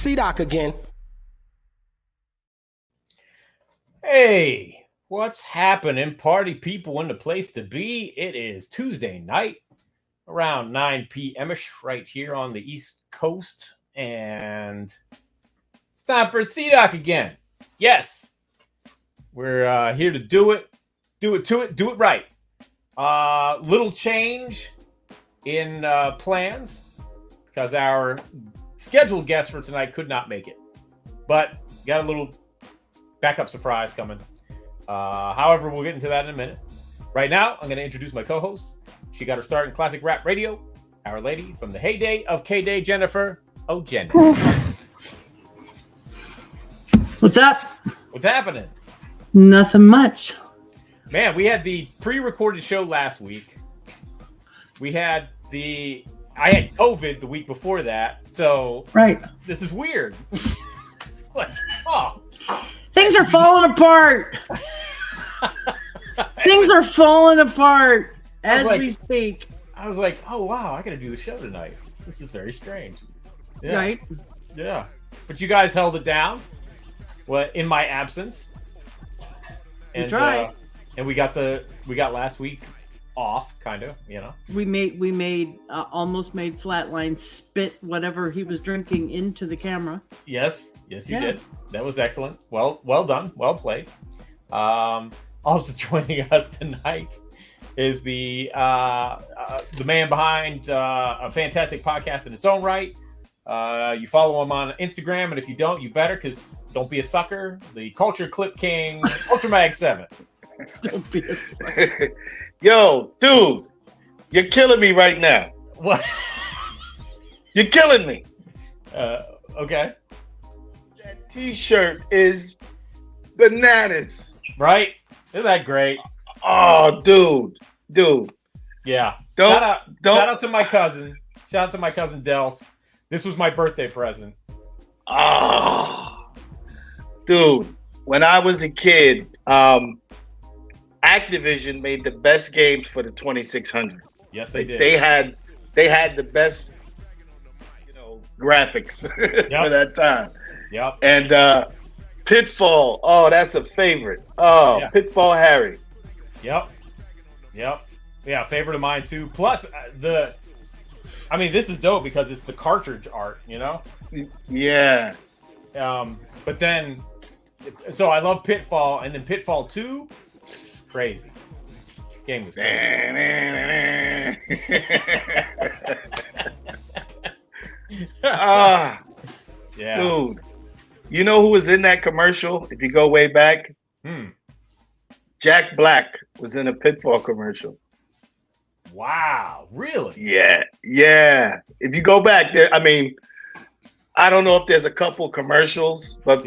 C-Doc again. Hey, what's happening, party people in the place to be? It is Tuesday night, around 9 p.m.ish, right here on the East Coast, and it's time for C-Doc again. Yes, we're here to do it right. Little change in plans because our scheduled guest for tonight could not make it, but got a little backup surprise coming. However, we'll get into that in a minute. Right now, I'm going to introduce my co-host. She got her start in classic rap radio. Our lady from the heyday of K-Day, Jennifer. Oh, Jen. What's up? What's happening? Nothing much. Man, we had the pre-recorded show last week. I had COVID the week before that, so right. This is weird. It's like, oh. Things are falling apart. Things are falling apart as we speak. I was like, oh, wow, I got to do the show tonight. This is very strange. Yeah. Right? Yeah. But you guys held it down in my absence. We tried. And we got last week off, kind of, you know. We almost made Flatline spit whatever he was drinking into the camera. Yes, you did. That was excellent. Well done. Well played. Also joining us tonight is the man behind a fantastic podcast in its own right. You follow him on Instagram, and if you don't, you better, because don't be a sucker. The Culture Clip King, Ultramag 7. Don't be a sucker. Yo, dude, you're killing me right now. What? You're killing me. Okay. That T-shirt is bananas. Right? Isn't that great? Oh, dude. Yeah. Shout out to my cousin. Shout out to my cousin Dels. This was my birthday present. Oh, dude. When I was a kid, Activision made the best games for the 2600. Yes, they did. They had the best, graphics for that time. Yep. And Pitfall. Oh, that's a favorite. Oh, yeah. Pitfall Harry. Yep. Yeah, favorite of mine too. Plus this is dope because it's the cartridge art, you know? Yeah. But then, so I love Pitfall, and then Pitfall 2, crazy. Game was crazy. Yeah. Dude, you know who was in that commercial? If you go way back, Jack Black was in a Pitfall commercial. Wow, really? Yeah. If you go back there, I don't know if there's a couple commercials, but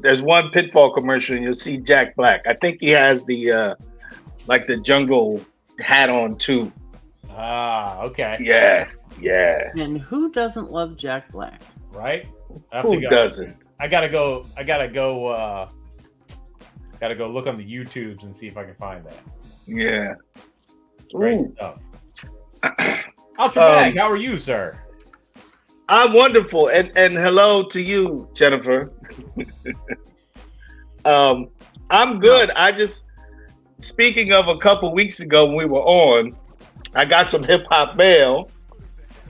there's one Pitfall commercial and you'll see Jack Black. I think he has the the jungle hat on too. Ah, okay. Yeah. And who doesn't love Jack Black? Right? Who doesn't? I gotta go look on the YouTubes and see if I can find that. Yeah. Great stuff. Ultramag, how are you, sir? I'm wonderful, and hello to you, Jennifer. I'm good. Speaking of a couple weeks ago when we were on, I got some hip-hop mail,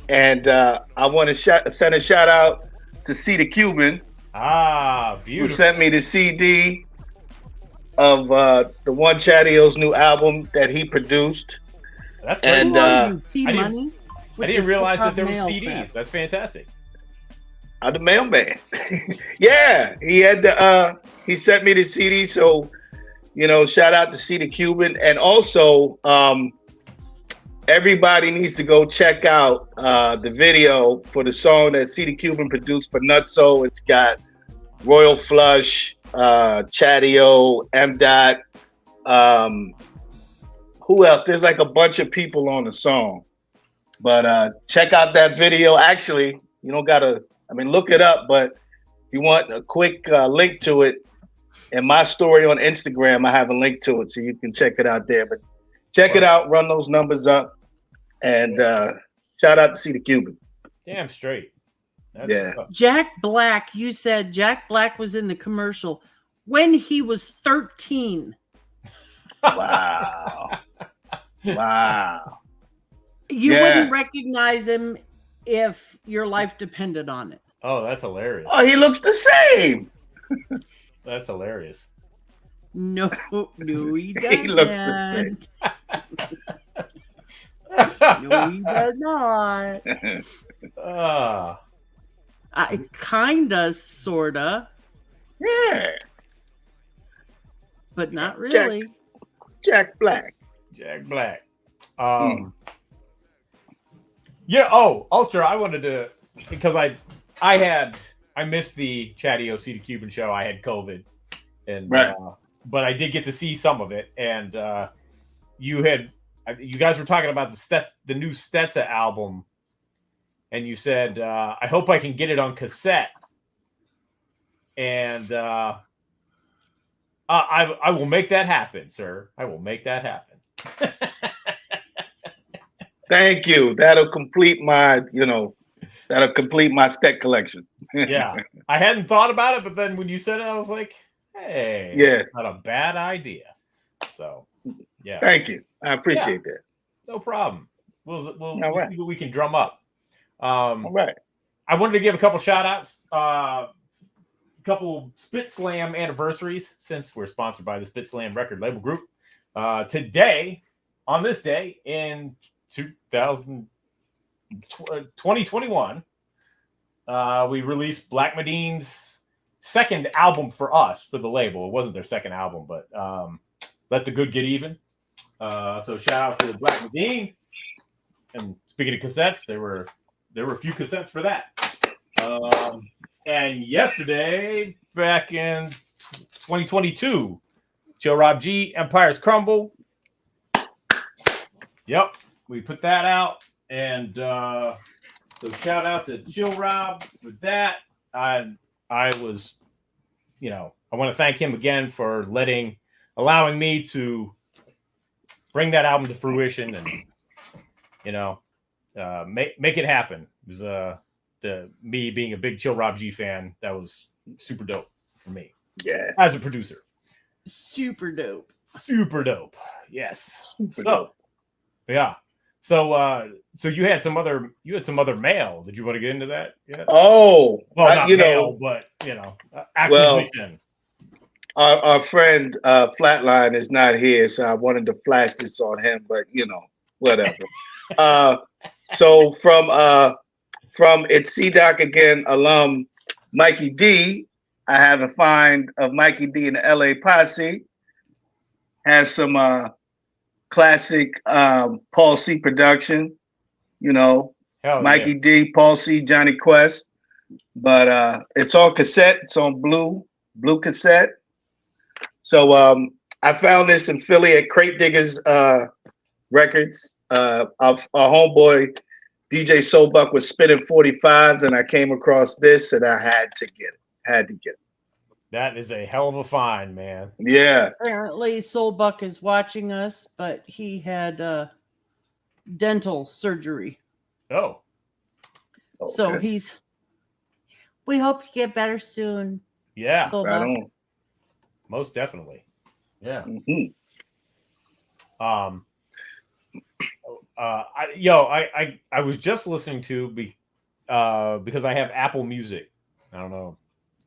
and I want to send a shout out to C the Cuban. Ah, beautiful. Who sent me the CD of the One Chatio's new album that he produced. That's great. And I didn't realize that there were CDs. Fan. That's fantastic. I'm the mailman. Yeah, he had he sent me the CD, so shout out to C the Cuban, and also everybody needs to go check out the video for the song that C the Cuban produced for Nutso. It's got Royal Flush, Chatio, M. Dot. Who else? There's a bunch of people on the song. But check out that video. Actually, you don't gotta, look it up, but if you want a quick link to it, in my story on Instagram, I have a link to it, so you can check it out there. But check it out, run those numbers up, and shout out to C the Cuban. Damn straight. Yeah. Jack Black, you said Jack Black was in the commercial when he was 13. Wow. Wow. You Yeah. wouldn't recognize him if your life depended on it. Oh, that's hilarious. Oh, he looks the same. That's hilarious. No, he doesn't. He looks the No, he does not. I kinda, sorta, Yeah. but not really. Jack Black. Jack Black. Yeah. Oh, Ultra. I wanted to, because I missed the Chatty OC the Cuban show. I had COVID, and Right. But I did get to see some of it. And you guys were talking about the new Stetsa album, and you said, I hope I can get it on cassette. And I will make that happen, sir. I will make that happen. Thank you. That'll complete my, Stet collection. Yeah. I hadn't thought about it, but then when you said it, I was like, hey, Yeah. not a bad idea. So, yeah. Thank you. I appreciate that. No problem. We'll right. see what we can drum up. All right. I wanted to give a couple shout outs, a couple Spit Slam anniversaries, since we're sponsored by the Spit Slam record label group. Today, on this day in 2021, we released Black Madine's second album for us, for the label. It wasn't their second album, but Let the Good Get Even. So shout out to Black Madine. And speaking of cassettes, there were a few cassettes for that. And yesterday, back in 2022, Chill Rob G, Empires Crumble. Yep, we put that out. And so shout out to Chill Rob for that. I was, I want to thank him again for allowing me to bring that album to fruition and, make it happen. It was me being a big Chill Rob G fan. That was super dope for me. Yeah. As a producer. Super dope. Super dope. Yes. Super dope. Yeah. So you had some other mail. Did you want to get into that? Yeah. Oh, well, not mail, but acquisition. Well, our friend Flatline is not here, so I wanted to flash this on him, but whatever. So from It's C-Doc Again alum Mikey D, I have a find of Mikey D in the LA Posse. Has some classic Paul C production, Mikey D, Paul C, Johnny Quest. But it's on cassette. It's on blue cassette. So I found this in Philly at Crate Diggers Records. Our homeboy DJ Soulbuck was spinning 45s, and I came across this, and I had to get it. That is a hell of a find, man. Yeah. Apparently, Soulbuck is watching us, but he had dental surgery. Oh. Okay. So we hope you get better soon. Yeah. Soulbuck. Right on. Most definitely. Yeah. Mm-hmm. I was just listening to because I have Apple Music. I don't know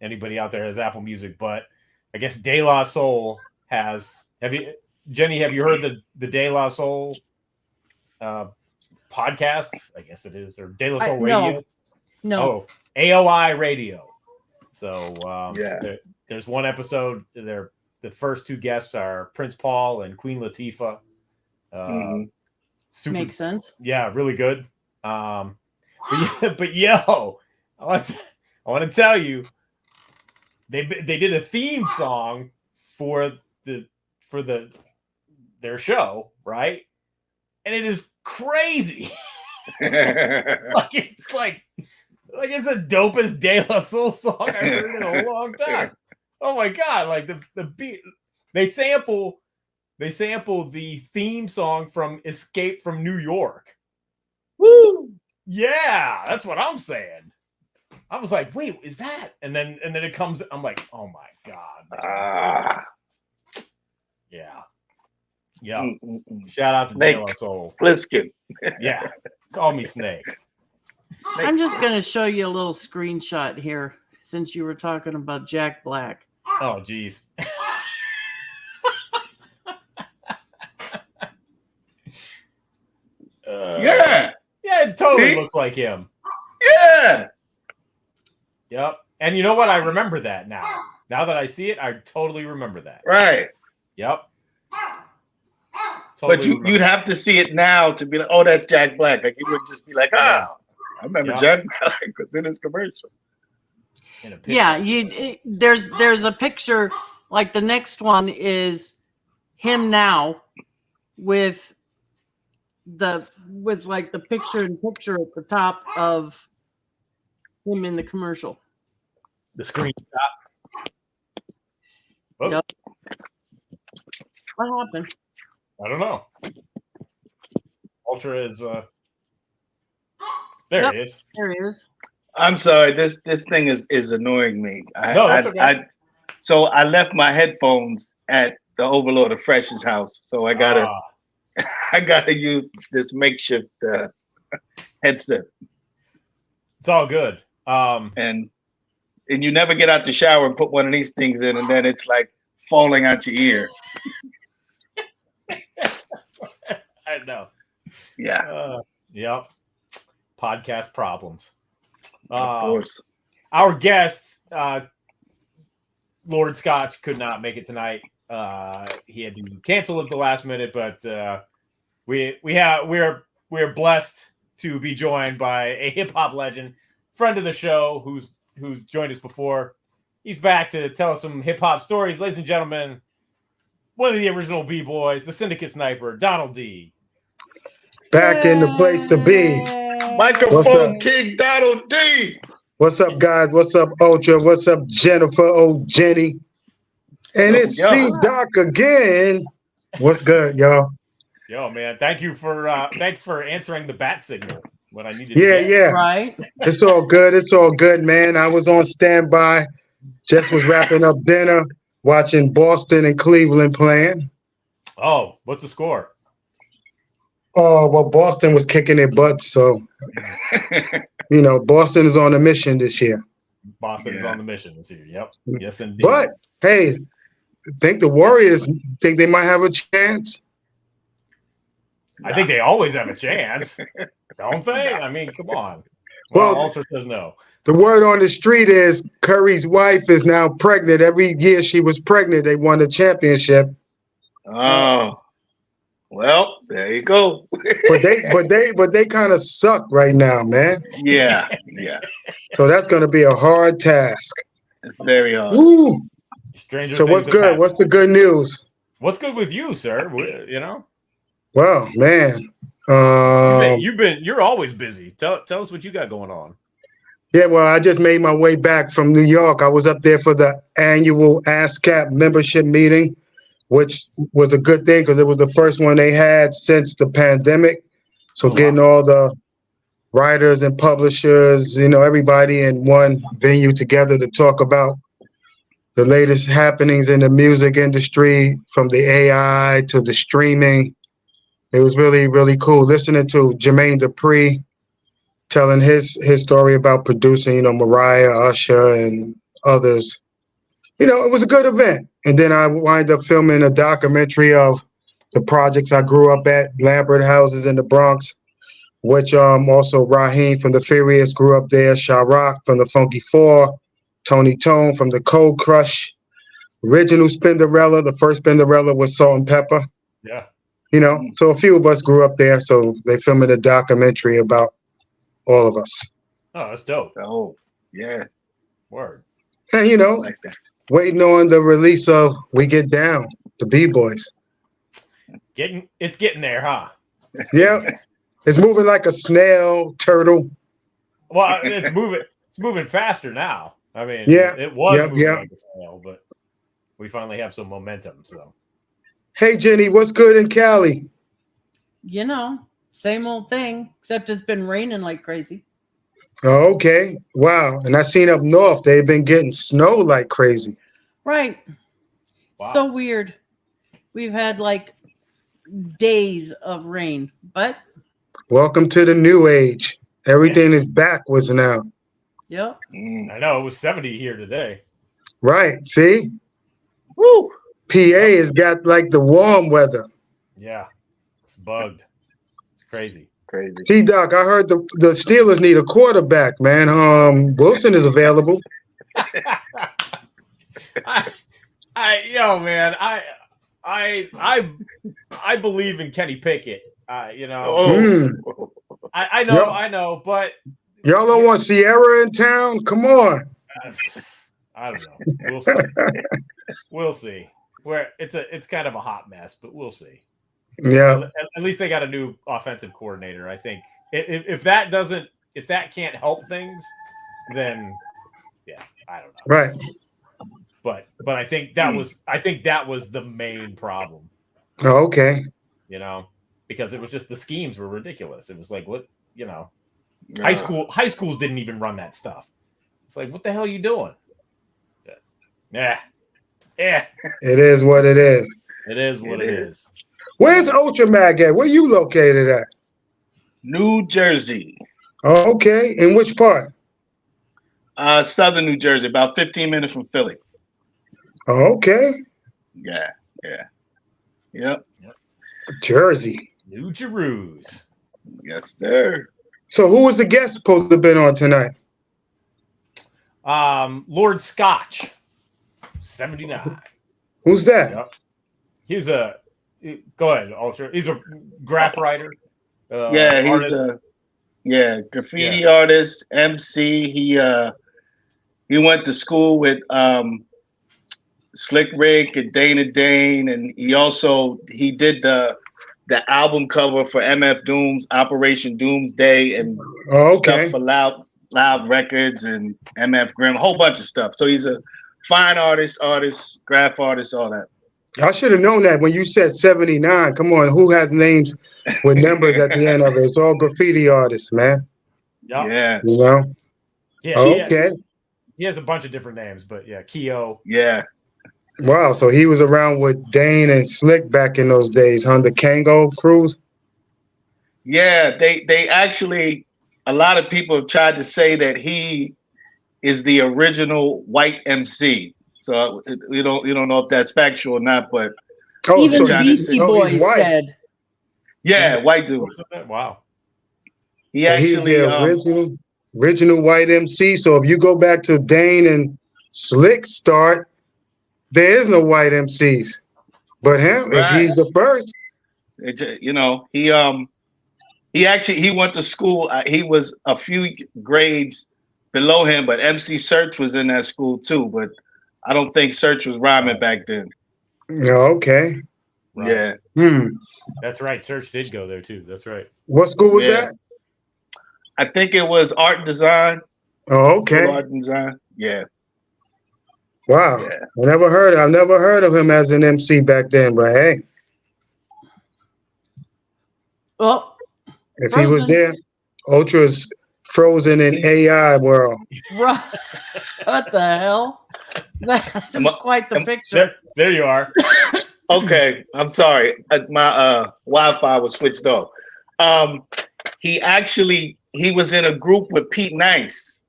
anybody out there has Apple Music, but I guess De La Soul has. Jenny? Have you heard the De La Soul podcast? I guess it is, or De La Soul Radio. No. Oh, AOI Radio. So yeah. There's one episode. The first two guests are Prince Paul and Queen Latifah. Super, makes sense. Yeah, really good. But yo, I want to tell you, they did a theme song for their show, right? And it is crazy. It's the dopest De La Soul song I've heard in a long time. Oh my god! Like the beat, they sample the theme song from Escape from New York. Woo! Yeah, that's what I'm saying. I was like, wait, is that? And then it comes. I'm like, oh my god. Yeah. Yeah. Shout out to Snake. De La Soul. Pliskin. Yeah. Call me Snake. I'm just going to show you a little screenshot here since you were talking about Jack Black. Oh, geez. Yeah. Yeah, it totally See? looks like him. Yeah. Yep. And you know what? I remember that now. Now that I see it, I totally remember that. Right. Yep. But you'd have to see it now to be like, oh, that's Jack Black. Like you wouldn't just be like, I remember Jack Black was in his commercial. Yeah, there's a picture, like the next one is him now with like the picture in picture at the top of him in the commercial. The screenshot. Oh. Yep. What happened? I don't know. Ultra is there. He is. There he is. I'm sorry. This thing is annoying me. No, that's okay. So I left my headphones at the Overlord of Fresh's house. So I gotta use this makeshift headset. It's all good. And you never get out the shower and put one of these things in, and then it's like falling out your ear. I know. Yeah. Yep. Podcast problems. Of course. Our guest, Lord Scotch, could not make it tonight. He had to cancel at the last minute, but we're blessed to be joined by a hip hop legend, friend of the show, who's joined us before. He's back to tell us some hip hop stories, ladies and gentlemen. One of the original B-boys, the Syndicate Sniper, Donald D. Back in the place to be. Microphone King Donald D. What's up, guys? What's up, Ultra? What's up, Jennifer? Oh, Jenny. And it's C-Doc again. What's good, y'all? Yo, man. Thanks for answering the bat signal when I needed Yeah. Right. It's all good. It's all good, man. I was on standby. Just was wrapping up dinner, watching Boston and Cleveland playing. Oh, what's the score? Oh, well, Boston was kicking their butts, so Boston is on a mission this year. Boston is on the mission this year. Yep. Yes, indeed. But hey, think the Warriors think they might have a chance? I think they always have a chance, don't they? I mean, come on. Well, Ultra says no. The word on the street is Curry's wife is now pregnant. Every year she was pregnant, they won the championship. Oh. Well, there you go. but they kind of suck right now, man. Yeah. So that's going to be a hard task. It's very hard. Woo. So what's good? Happened. What's the good news? What's good with you, sir? Well, man, you're always busy. Tell us what you got going on. Yeah, well, I just made my way back from New York. I was up there for the annual ASCAP membership meeting, which was a good thing because it was the first one they had since the pandemic. So getting all the writers and publishers, everybody in one venue together to talk about the latest happenings in the music industry, from the AI to the streaming. It was really, really cool listening to Jermaine Dupri telling his story about producing, Mariah, Usher, and others. It was a good event. And then I wind up filming a documentary of the projects I grew up at, Lambert Houses in the Bronx, which also Raheem from the Furious grew up there, Sha-Rock from the Funky Four, Tony Tone from the Cold Crush, original Spinderella. The first Spinderella was Salt and Pepper. Yeah. So a few of us grew up there, so they filming a documentary about all of us. Oh, that's dope. Oh, yeah. Word. And, like that. Waiting on the release of We Get Down, the B-Boys. It's getting there, huh? Yeah. It's moving like a snail, turtle. Well, it's moving faster now. I mean, it was moving like a snail, but we finally have some momentum, so. Hey, Jenny, what's good in Cali? Same old thing, except it's been raining like crazy. Oh, okay. Wow. And I seen up north, they've been getting snow like crazy. Right. Wow. So weird. We've had like days of rain, but Welcome to the new age. Everything is backwards now. yep. I know it was 70 here today. Right. See? Woo! PA has got like the warm weather. Yeah, it's bugged. It's crazy. Crazy. See, Doc, I heard the Steelers need a quarterback, man. Wilson is available. Man, I believe in Kenny Pickett. I know, but Y'all don't want Sierra in town? Come on. I don't know. We'll see. We'll see. Where it's kind of a hot mess, but we'll see. Yeah. At least they got a new offensive coordinator. I think if that can't help things, then yeah, I don't know. Right. But I think that was the main problem. Oh, okay. Because it was just the schemes were ridiculous. It was like what Yeah. high schools didn't even run that stuff. It's like what the hell are you doing? Yeah. It is what it is. It is what it is. Where's Ultramag at? Where you located at? New Jersey. Oh, okay. In which part? Southern New Jersey, about 15 minutes from Philly. Oh, okay. Yeah. Yep. Jersey. New Jerusalem. Yes, sir. So who was the guest supposed to have been on tonight? Lord Scotch, 79. Who's that? Yep. He's go ahead, Ultra. He's a graph writer. Yeah, he's artist. graffiti artist, MC. He went to school with Slick Rick and Dana Dane, and he did the album cover for MF Doom's Operation Doomsday and stuff for Loud Records and MF Grimm, a whole bunch of stuff. So he's a fine artist, graph artist, all that. I should have known that when you said 79. Come on, who has names with numbers at the end of it? It's all graffiti artists, man. Yep. Yeah. Yeah. Okay. He has a bunch of different names, but yeah, Keo. Yeah. Wow. So he was around with Dane and Slick back in those days, huh? The Kango crews. Yeah. They actually, a lot of people have tried to say that he is the original white MC. So you don't know if that's factual or not, but Even so Beastie Boys said. Yeah, white dude. Wow. He actually he's the original white MC. So if you go back to Dane and Slick start, there is no white MCs. But him, Right. if he's the first. He went to school. He was a few grades below him, but MC Search was in that school too. But I don't think Search was rhyming back then. Yeah, okay. Right. Yeah. That's right. Search did go there too. That's right. What school was that? I think it was art and design. Oh, okay. Art and design. Yeah. Wow. Yeah. I've never heard of him as an MC back then, but hey, Well, if he was Frozen. there, Ultra's frozen in AI world. right. What the hell? That's quite the picture. There you are. Okay. I'm sorry. My Wi-Fi was switched off. He was in a group with Pete Nice.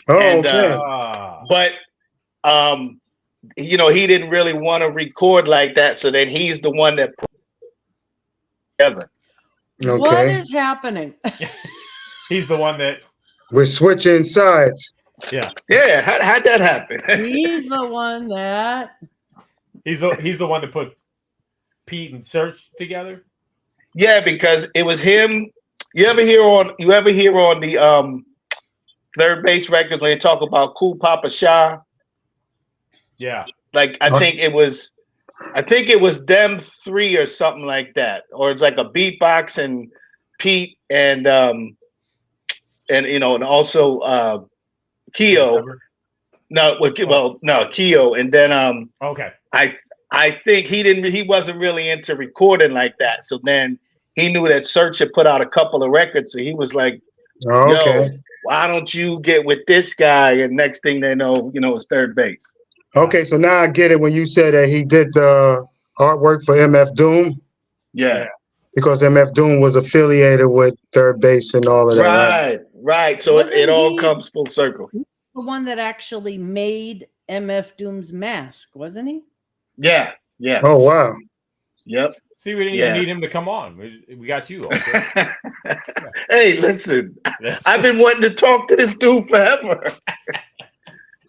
Oh, And, okay. But he didn't really want to record like that, so then he's the one that put it together. Okay. What is happening? He's the one that. We're switching sides. Yeah. Yeah, how'd that happen? He's the one that. He's the one that put Pete and Search together. Yeah, because it was him. You ever hear on the Third Base record when they talk about Cool Papa Shah? Yeah. Like I think it was them three or something like that, or it's like a beatbox and Pete and also Keo. No, Keo, and then Okay. I think he wasn't really into recording like that. So then he knew that Search had put out a couple of records, so he was like, Okay. why don't you get with this guy? And next thing they know, it's third base. Okay, so now I get it when you said that he did the artwork for MF Doom. Yeah. Because MF Doom was affiliated with third base and all of that. Right. So it all comes full circle. The one that actually made MF Doom's mask, wasn't he? Yeah. Oh, wow. Yep. See, we didn't even need him to come on. We got you. Okay. Hey, listen, I've been wanting to talk to this dude forever.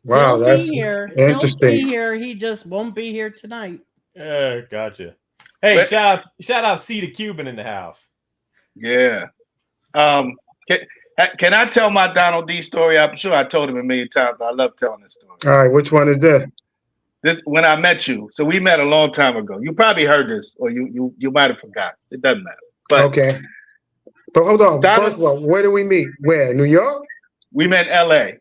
Wow, He'll that's be here. interesting. He'll be here. He just won't be here tonight. Gotcha. Hey, shout out C the Cuban in the house. Yeah. Can I tell my Donald D story? I'm sure I told him a million times, but I love telling this story. All right, which one is this? This when I met you. So we met a long time ago. You probably heard this, or you might have forgot. It doesn't matter. But okay. But hold on. Donald, first of all, where do we meet? Where? New York? We met L.A.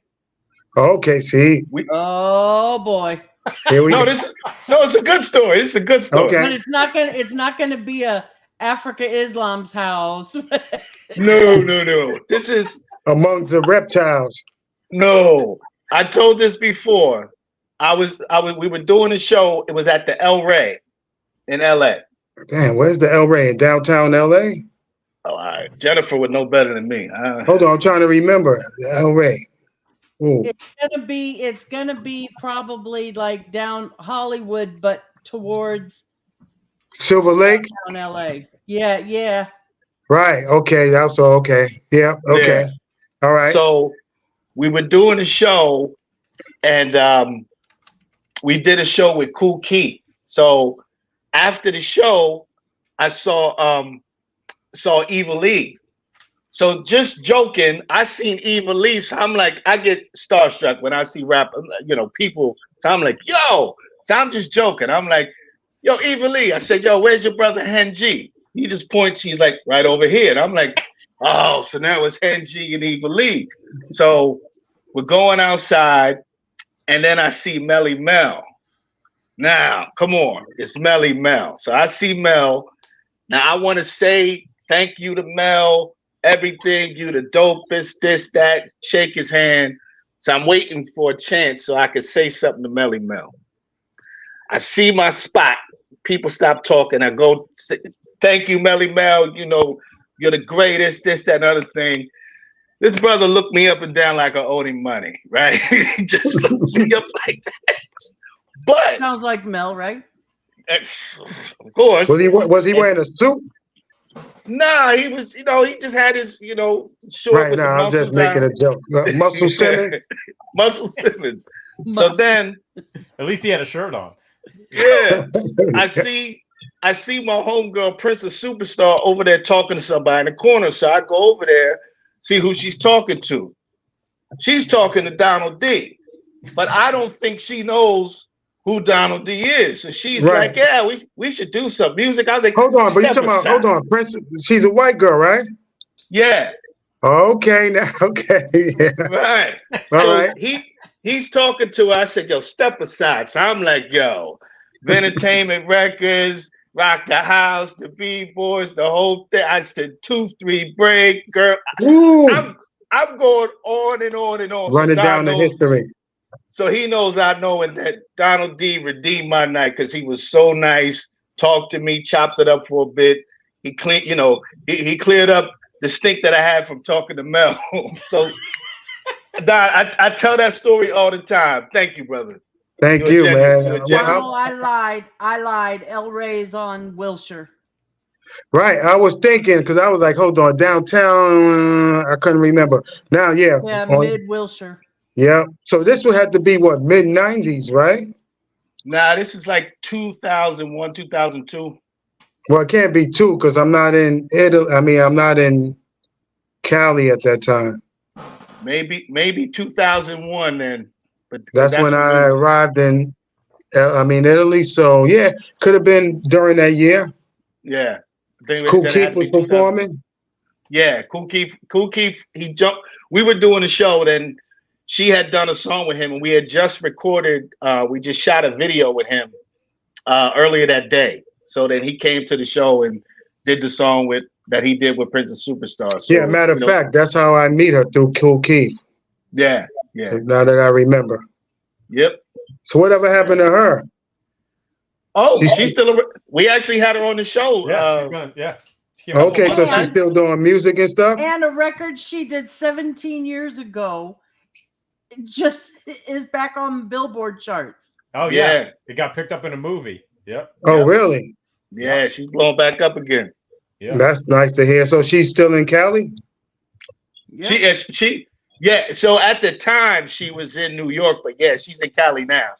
Okay, see. Oh boy. Here we go. It's a good story. It's a good story. Okay. But it's not gonna be a Africa Islam's house. No. This is among the reptiles. No. I told this before. We were doing a show. It was at the El Rey in LA. Damn, where's the El Rey? In downtown LA? Oh, all right. Jennifer would know better than me. Hold on, I'm trying to remember. The El Rey. Ooh. It's gonna be probably like down Hollywood, but towards Silver Lake? Down LA. Yeah. Right. Okay. That's all. Okay. Yeah. Okay. Yeah. All right. So we were doing a show, and we did a show with Kool Keith. So after the show, I saw Eva Lee. So just joking, I seen Eva Lee. So I'm like, I get starstruck when I see rap, people. So I'm like, yo. So I'm just joking. I'm like, yo, Eva Lee. I said, yo, where's your brother Hen G? He just points. He's like, right over here. And I'm like, oh, so now it's Hen G and Eva Lee. So we're going outside. And then I see Melly Mel. Now, come on. It's Melly Mel. So I see Mel. Now, I want to say thank you to Mel. Everything. You the dopest, this, that. Shake his hand. So I'm waiting for a chance so I could say something to Melly Mel. I see my spot. People stop talking. I go, say, thank you, Melly Mel. You're the greatest, this, that, and other thing. This brother looked me up and down like I owed him money, right? He just looked me up like that. But sounds like Mel, right? Of course. Was he wearing a suit? Nah, he was, he just had his, short right, with the I'm just making a joke. Muscle Simmons? Muscle Simmons. So then. At least he had a shirt on. Yeah. I see my homegirl, Princess Superstar, over there talking to somebody in the corner. So I go over there, see who she's talking to. She's talking to Donald D. But I don't think she knows who Donald D is. So she's like, yeah, we should do some music. I was like, hold on, Princess. She's a white girl, right? Yeah. Okay, now, okay. Yeah. Right. All right. He's talking to her. I said, yo, step aside. So I'm like, yo, Entertainment Records, Rock the House, the B-Boys, the whole thing. I said 2, 3 break, girl. I'm going on and on and on. Running down the history. So he knows I know that Donald D redeemed my night because he was so nice, talked to me, chopped it up for a bit. He cleaned, he cleared up the stink that I had from talking to Mel. So Don, I tell that story all the time. Thank you, brother. Thank you, man. No, I lied. El Rey's on Wilshire. Right. I was thinking because I was like, hold on, downtown. I couldn't remember. Now, yeah. Yeah, mid Wilshire. Yeah. So this would have to be what, mid-90s, right? Nah, this is like 2001, 2002. Well, it can't be 2 because I'm not in Italy. I mean, I'm not in Cali at that time. Maybe 2001 then. But that's when I arrived in, Italy. So yeah, could have been during that year. Yeah. Kool Keith was performing. Yeah, Kool Keith. He jumped. We were doing a show, then she had done a song with him, and we had just recorded. We just shot a video with him earlier that day. So then he came to the show and did the song with that he did with Princess Superstar. So, Yeah, matter of fact, that's how I meet her, through Cool Keith. Yeah. Now that I remember. Yep. So whatever happened to her? Oh, she's still. We actually had her on the show. Okay, so she's still doing music and stuff? And a record she did 17 years ago just is back on the Billboard charts. Oh, yeah. It got picked up in a movie. Yep. Oh, really? Yeah, she's blowing back up again. Yeah. That's nice to hear. So she's still in Cali? Yeah. So at the time she was in New York, but yeah, she's in Cali now.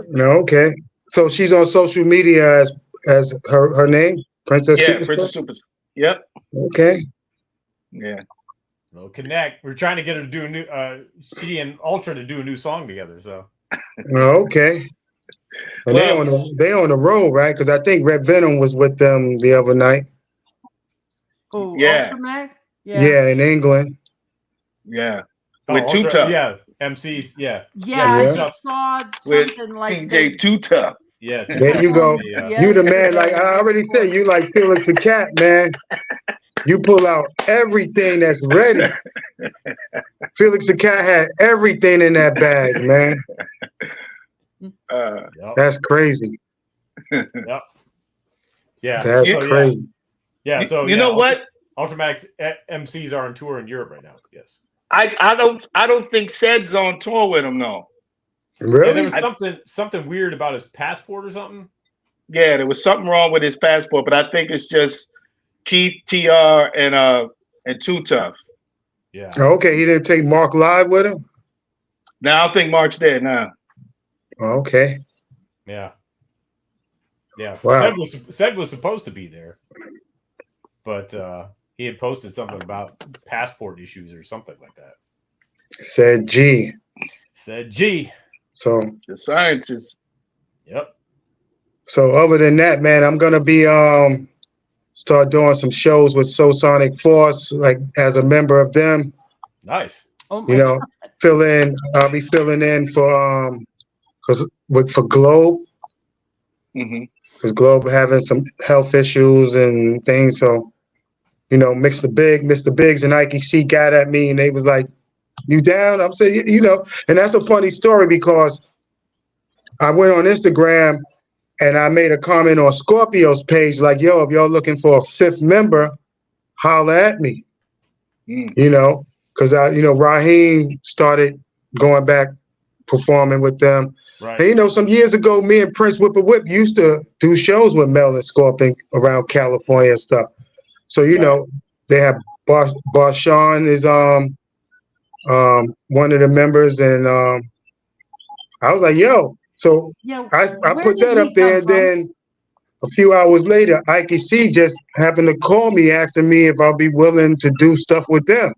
No, okay. So she's on social media as her name? Princess Superstar? Princess Superstar. Yep. Okay. Yeah. Well, connect. We're trying to get her to do a new she and Ultra to do a new song together. So okay. And they on the road, right? Because I think Red Venom was with them the other night. Oh, yeah. Ultramag? Yeah, in England. Yeah. with Too Tough. Yeah, MCs. Yeah. Yeah, I just saw something like DJ Too Tough. Yeah. There you go. You the man. Like I already said, you like Felix the Cat, man. You pull out everything that's ready. Felix the Cat had everything in that bag, man. That's crazy. Yep. Yeah. That's crazy. Yeah. So you know what? Ultramax MCs are on tour in Europe right now. Yes. I don't think Ced's on tour with him though. Really? Yeah, there was something weird about his passport or something. Yeah, there was something wrong with his passport, but I think it's just Keith, TR, and Too Tough. Yeah. Okay, he didn't take Mark live with him? No, I don't think Mark's there now. Okay. Yeah. Yeah. Wow. Ced was supposed to be there, but he had posted something about passport issues or something like that. Said G. So the sciences. Yep. So other than that, man, I'm gonna be start doing some shows with Sonic Force, like as a member of them. Nice. Oh my God. I'll be filling in for for Globe. Because Globe having some health issues and things. So, Mr. Biggs and Ike C got at me and they was like, you down? I'm saying, and that's a funny story because I went on Instagram and I made a comment on Scorpio's page like, yo, if y'all looking for a fifth member, holler at me. Because Raheem started going back performing with them. Right. And, some years ago, me and Prince Whip used to do shows with Mel and Scorpion around California and stuff. So, they have Barshawn is one of the members, and I was like, yo. So I put that up there, and then a few hours later, Ike C just happened to call me asking me if I'll be willing to do stuff with them.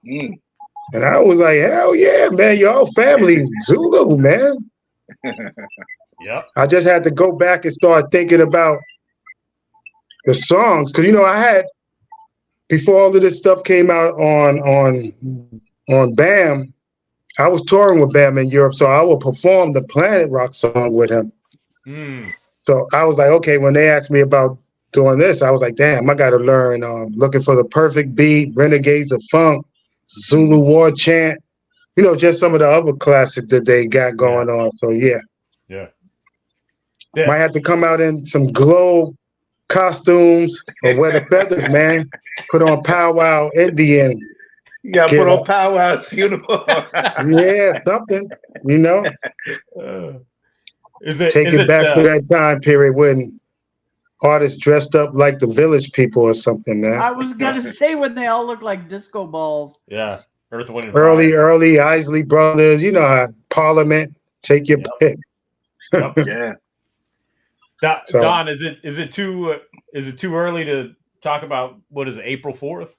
And I was like, hell yeah, man, y'all family Zulu, man. Yep. I just had to go back and start thinking about the songs. Because, I had, before all of this stuff came out on BAM, I was touring with BAM in Europe, so I would perform the Planet Rock song with him. So I was like, okay, when they asked me about doing this, I was like, damn, I got to learn Looking for the Perfect Beat, Renegades of Funk, Zulu War Chant, just some of the other classics that they got going on. So yeah. Might have to come out in some Globe costumes or wear the feathers, man. Put on powwow Indian. You gotta put on powwow's uniform. Yeah, something, Take it back to that time period when artists dressed up like the Village People or something, man. I was gonna say when they all look like disco balls. Yeah. Earth, Wind, and Fire. Early Isley Brothers, Parliament, take your pick. Yeah. Don, is it too early to talk about what is it, April 4th?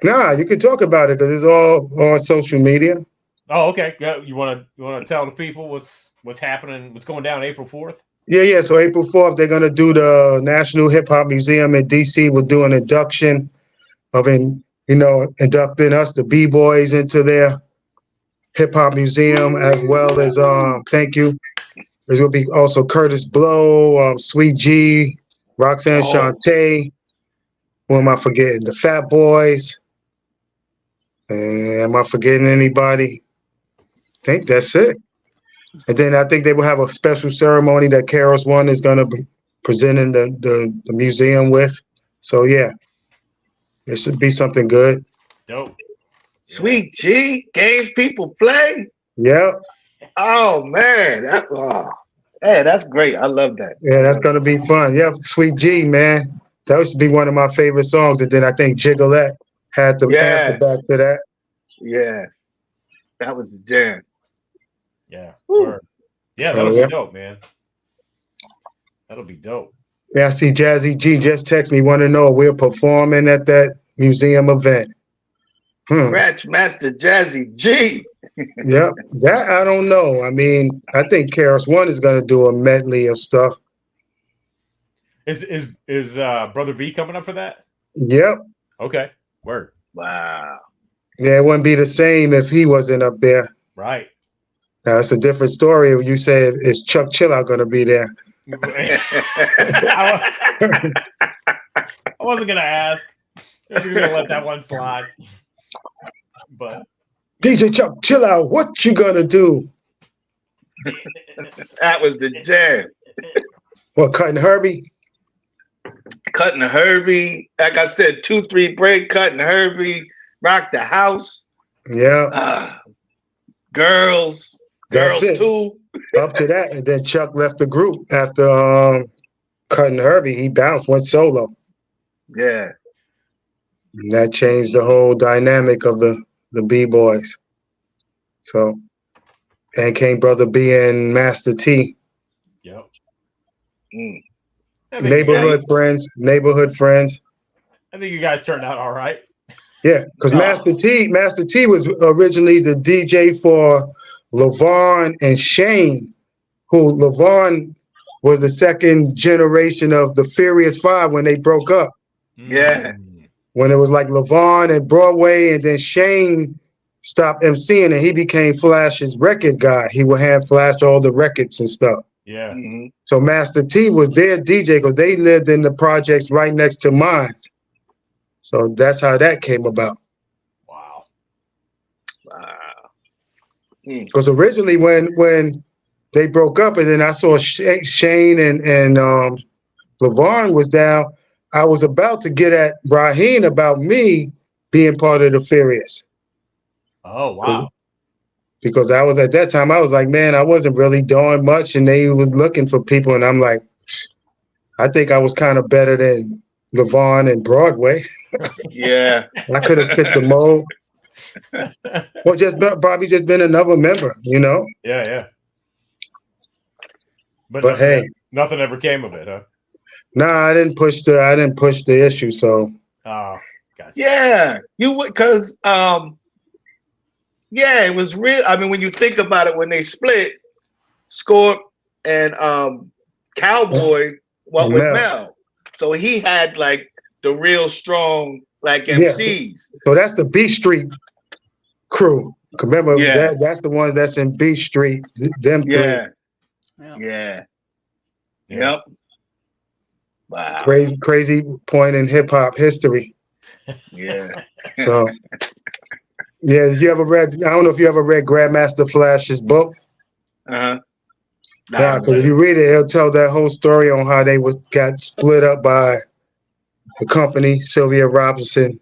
Nah, you can talk about it because it's all on social media. Oh, okay. Yeah, you want to tell the people what's happening, what's going down April 4th? Yeah. So April 4th, they're gonna do the National Hip Hop Museum in DC. We'll do an induction of inducting us, the B-boys, into their hip hop museum, as well as thank you. There's gonna be also Curtis Blow, Sweet G, Roxanne Shante, Who am I forgetting? The Fat Boys. And am I forgetting anybody? I think that's it. And then I think they will have a special ceremony that Karos One is going to be presenting the museum with. So yeah, it should be something good. Dope. Sweet G, games people play. Yeah. Oh man, hey, that's great. I love that. Yeah, that's going to be fun. Yeah, Sweet G, man. That used to be one of my favorite songs. And then I think Jiggalette had the answer back to that. Yeah, that was the jam. Yeah. Yeah, that'll be dope, man. That'll be dope. Yeah, I see Jazzy G just text me, want to know if we're performing at that museum event. Scratch Master Jazzy G. Yep, that I don't know. I mean, I think Karos One is going to do a medley of stuff. Is Brother B coming up for that? Yep. Okay. Word. Wow. Yeah, it wouldn't be the same if he wasn't up there. Right. Now, it's a different story if you say is Chuck Chillout going to be there. I wasn't gonna ask. I was gonna let that one slide. But DJ Chuck Chillout, what you gonna do? That was the jam. What, Cutting Herbie? Cutting Herbie. Like I said, 2-3 break, Cutting Herbie, Rock the House. Yeah. Girls too. Up to that, and then Chuck left the group after Cutting Herbie. He bounced, went solo. Yeah. And that changed the whole dynamic of the B-boys. So, and came Brother B and Master T. Yep. Neighborhood friends. I think you guys turned out all right. Yeah, because Master T was originally the DJ for LaVon and Shane, who LaVon was the second generation of the Furious Five when they broke up. Yeah. When it was like LaVon and Broadway, and then Shane stopped emceeing and he became Flash's record guy. He would hand Flash all the records and stuff. Yeah. So Master T was their DJ because they lived in the projects right next to mine. So that's how that came about. Wow. Because originally when they broke up, and then I saw Shane and LaVon was down, I was about to get at Raheem about me being part of the Furious. Oh, wow. Because I was at that time, I was like, man, I wasn't really doing much, and they was looking for people, and I'm like, I think I was kind of better than LaVon and Broadway. Yeah. I could have fit the mold. Well, just probably just been another member, you know? Yeah. But hey, nothing ever came of it, huh? Nah, I didn't push the issue, so. Oh, gotcha. Yeah, you would, because it was real. I mean, when you think about it, when they split, Scorp and Cowboy went with Mel, so he had like the real strong like MCs. Yeah. So that's the B Street crew. Remember, that's the ones that's in B Street. Them three. Yeah. Yep. Wow. Crazy point in hip hop history. Yeah. So, yeah, you ever read? I don't know if you ever read Grandmaster Flash's book. Yeah, because if you read it, he'll tell that whole story on how they got split up by the company, Sylvia Robinson.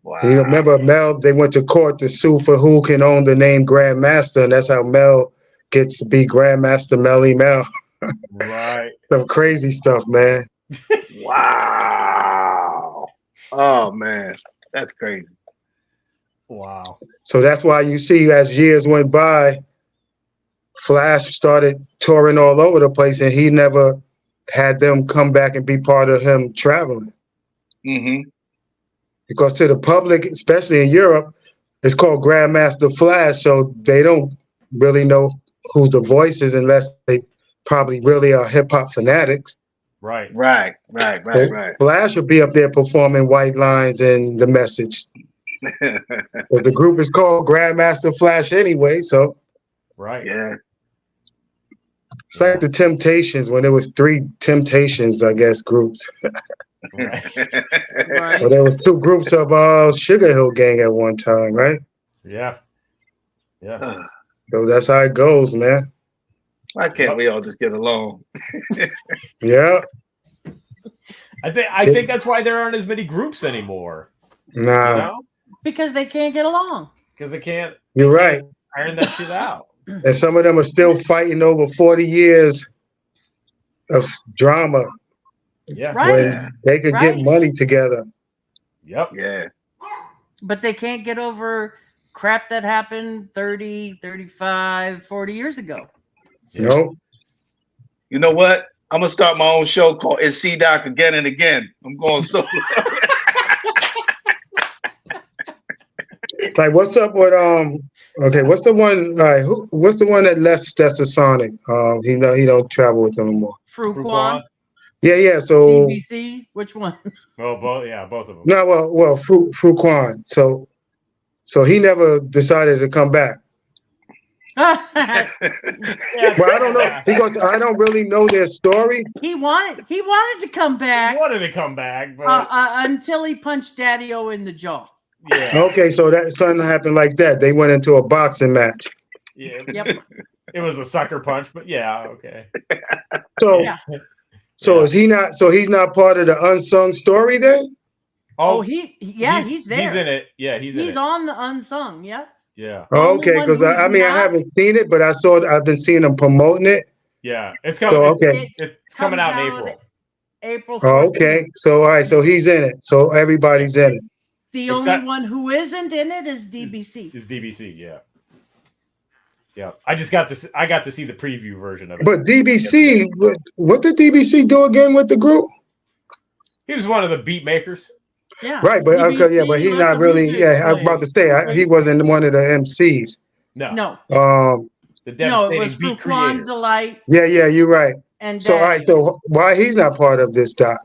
Wow. You remember Mel? They went to court to sue for who can own the name Grandmaster, and that's how Mel gets to be Grandmaster Melly Mel. Right. Some crazy stuff, man. Wow. Oh man, that's crazy. Wow. So that's why you see, as years went by, Flash started touring all over the place, and he never had them come back and be part of him traveling. Because to the public, especially in Europe, it's called Grandmaster Flash, so they don't really know who the voice is unless they probably really are hip hop fanatics. Right. Flash will be up there performing White Lines and The Message. But the group is called Grandmaster Flash anyway, so. Right. Yeah. It's like the Temptations when there was 3 Temptations, I guess, groups. Right. Right. Well, there was two groups of Sugar Hill Gang at one time, right? Yeah. Yeah. So that's how it goes, man. Why can't we all just get along? Yeah. I think that's why there aren't as many groups anymore. Nah, You know? Because they can't get along. Because they can't you're right. iron that shit out. And some of them are still fighting over 40 years of drama Yeah. Right. when they could get Right. money together. Yep. Yeah. But they can't get over crap that happened 30, 35, 40 years ago. No. You know what? I'm gonna start my own show called "It's C Doc Again and Again." I'm going solo. Like, what's up with okay, what's the one? All right, what's the one that left Stetsasonic? He don't travel with them anymore. Fruquan, Yeah. So DBC, which one? Well, both of them. no, well, Fruquan. So he never decided to come back. Yeah, Well, I don't know because I don't really know their story. he wanted to come He back wanted to come back, but until he punched Daddy-O in the jaw. yeah. Okay, so that something happened like that. They went into a boxing match. Yeah. Yep. It was a sucker punch, but yeah, okay. So Yeah. so is he not? So he's not part of the unsung story then? Oh, he's there. He's in it. Yeah, he's in He's it. on the unsung. Yeah. Yeah. The only Okay, one because who's I mean I not- haven't seen it, but I've been seeing them promoting it. Yeah. It's coming. So okay. It's coming out in Comes April. April. Oh, 14th. okay. So all right, so he's in it. So everybody's in it. The Except- only one who isn't in it is DBC. It's DBC, yeah. Yeah. I got to see the preview version of it. But DBC, what did DBC do again with the group? He was one of the beat makers. Yeah. Right, but okay, yeah, but he's like not a really. music Yeah, I was about to say he wasn't one of the MCs. No. No. The No, devastating it was beat Fruquan creator. Delight Yeah, you're right. and So all right, so why he's not part of this doc?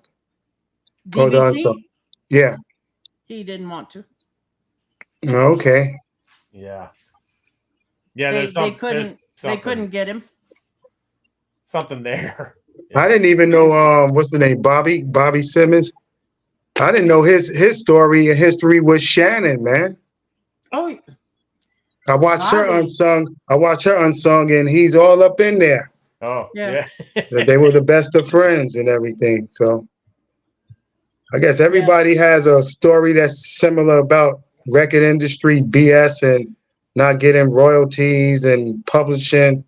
Hold on, DBC. so yeah, He didn't want to. okay. Yeah. Yeah, They there's couldn't something, get him. something there. I didn't even know what's the name, Bobby Simmons. I didn't know his story and history with Shannon, man. Oh, I watched her Bobby. unsung, and he's all up in there. Oh, Yeah. yeah. That they were the best of friends and everything. So I guess everybody has a story that's similar about record industry BS and not getting royalties and publishing.